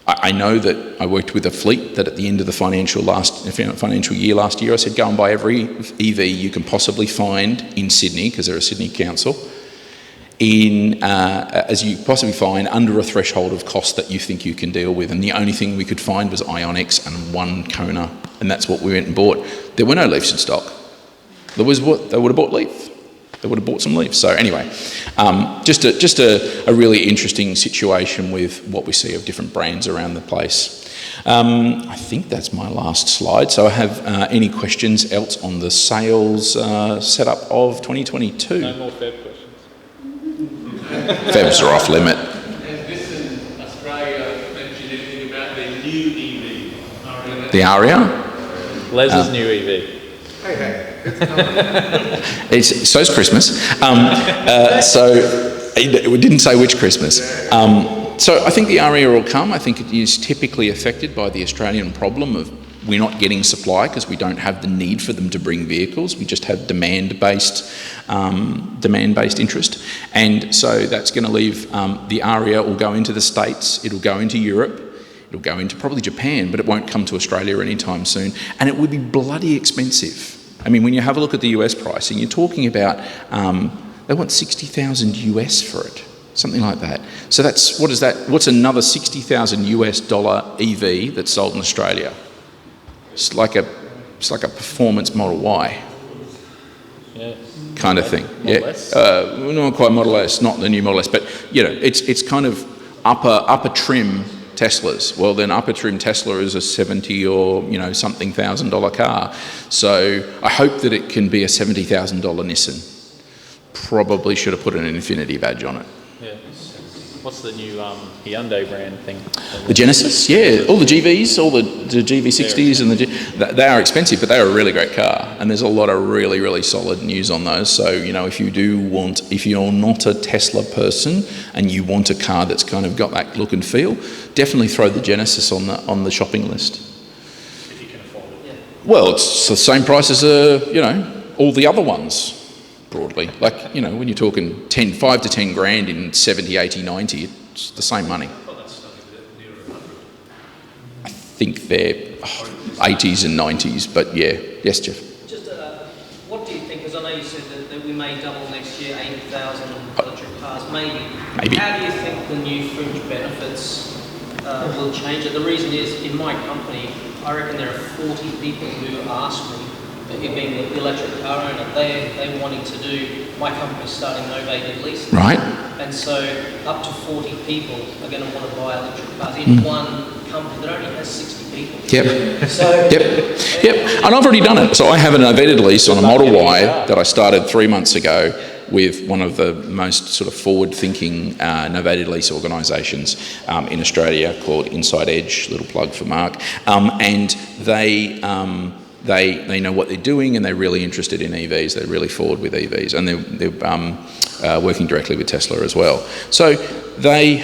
I know that I worked with a fleet that at the end of the financial year last year, I said, go and buy every EV you can possibly find in Sydney, because they're a Sydney council, as you possibly find, under a threshold of cost that you think you can deal with. And the only thing we could find was Ioniqs and one Kona, and that's what we went and bought. There were no Leafs in stock. They would have bought Leaf. They would have bought some Leafs. So anyway, just a really interesting situation with what we see of different brands around the place. I think that's my last slide. So I have any questions else on the sales setup of 2022? No more Feb questions. Febs are off limit. Has this in Australia mentioned anything about their new EV? The Aria? Les's new EV. So's Christmas. So we didn't say which Christmas. So I think the ARIA will come. I think it is typically affected by the Australian problem of we're not getting supply because we don't have the need for them to bring vehicles. We just have demand-based interest. And so that's going to leave the ARIA will go into the States, it'll go into Europe, it'll go into probably Japan, but it won't come to Australia anytime soon. And it would be bloody expensive. I mean, when you have a look at the US pricing, you're talking about, they want 60,000 US for it, something like that. So that's, what is that? What's another 60,000 US dollar EV that's sold in Australia? It's like a performance Model Y. Yeah. Kind of thing. Model S? Not quite Model S, not the new Model S, but you know, it's kind of upper trim Teslas. Well, then upper trim Tesla is a 70 or something $1,000 car. So I hope that it can be a $70,000 Nissan. Probably should have put an Infinity badge on it. Yeah. What's the new Hyundai brand thing? The Genesis, yeah, all the GVs, all the GV60s, and they are expensive, but they are a really great car, and there's a lot of really, really solid news on those. So if you're not a Tesla person and you want a car that's kind of got that look and feel, definitely throw the Genesis on the shopping list. If you can afford it. Yeah. Well, it's the same price as all the other ones. Broadly, like when you're talking 5 to 10 grand in 70, 80, 90, it's the same money. I think they're 80s and 90s, but yeah. Yes, Jeff. Just what do you think? Because I know you said that we may double next year, 80,000 electric cars, maybe. How do you think the new fringe benefits will change it? The reason is, in my company, I reckon there are 40 people who ask me, being the electric car owner, they're wanting to do, my company's starting novated leasing. Right. And so up to 40 people are going to want to buy electric cars in one company that only has 60 people. Yep. So Yep. And I've already done it. So I have a novated lease on a Model Y that I started 3 months ago with one of the most sort of forward-thinking novated lease organisations in Australia called Inside Edge, little plug for Mark. And they know what they're doing, and they're really interested in EVs. They're really forward with EVs, and they're working directly with Tesla as well. So they've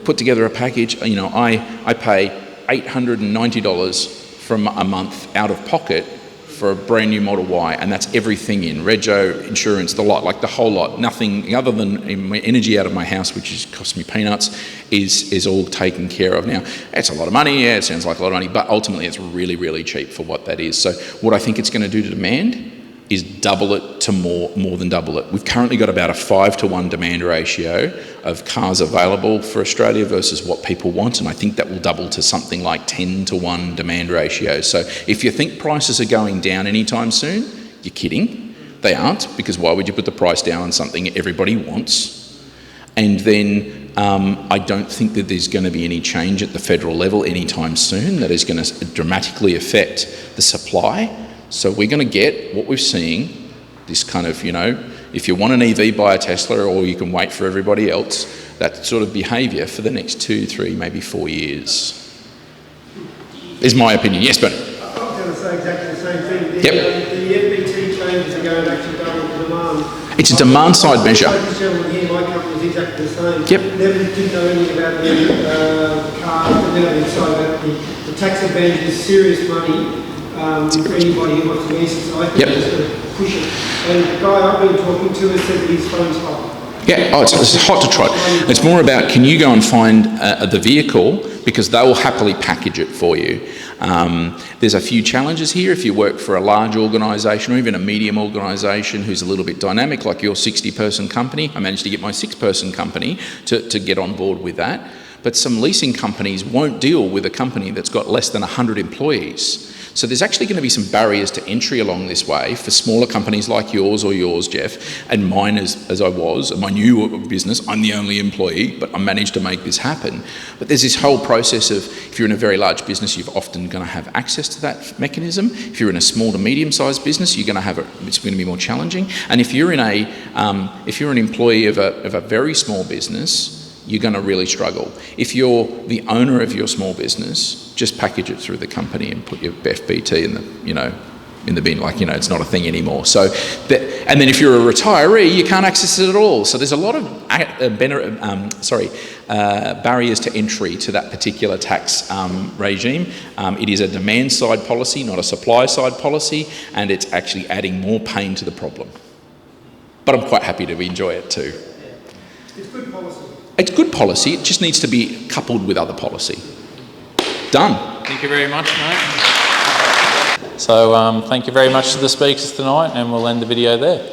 put together a package. I pay $890 from a month out of pocket for a brand new Model Y, and that's everything in rego, insurance, the lot, like the whole lot. Nothing other than energy out of my house, which is cost me peanuts, is all taken care of. Now, it's a lot of money. Yeah, it sounds like a lot of money, but ultimately it's really, really cheap for what that is. So what I think it's going to do to demand is double it to more than double it. We've currently got about a 5-to-1 demand ratio of cars available for Australia versus what people want, and I think that will double to something like 10-to-1 demand ratio. So if you think prices are going down anytime soon, you're kidding. They aren't, because why would you put the price down on something everybody wants? And then I don't think that there's going to be any change at the federal level anytime soon that is going to dramatically affect the supply. So we're going to get what we're seeing, this kind of, if you want an EV, buy a Tesla, or you can wait for everybody else, that sort of behaviour for the next 2, 3, maybe 4 years, is my opinion. Yes, Bernie? I was going to say exactly the same thing. Yep. The FBT changes are going to actually double the demand. It's a demand-side measure. This gentleman here, my company is exactly the same. Yep. Never didn't know anything about the car, about the tax advantage is serious money. For anybody who wants to lease it, so I think it's going to push it. And the guy I've been talking to has said that his phone's hot. Yeah, it's hot to trot. It's more about, can you go and find the vehicle, because they will happily package it for you. There's a few challenges here. If you work for a large organisation or even a medium organisation who's a little bit dynamic, like your 60-person company, I managed to get my 6-person company to get on board with that. But some leasing companies won't deal with a company that's got less than 100 employees. So there's actually going to be some barriers to entry along this way for smaller companies like yours or yours, Jeff, and mine as I was, my new business. I'm the only employee, but I managed to make this happen. But there's this whole process of, if you're in a very large business, you're often going to have access to that mechanism. If you're in a small to medium-sized business, you're going to have it's going to be more challenging. And if you're an employee of a very small business, you're going to really struggle. If you're the owner of your small business, just package it through the company and put your FBT in the, in the bin, it's not a thing anymore. So, and then if you're a retiree, you can't access it at all. So there's a lot of barriers to entry to that particular tax regime. It is a demand side policy, not a supply side policy, and it's actually adding more pain to the problem. But I'm quite happy to enjoy it too. It's good policy. It's good policy, it just needs to be coupled with other policy. Done. Thank you very much, mate. So thank you very much to the speakers tonight, and we'll end the video there.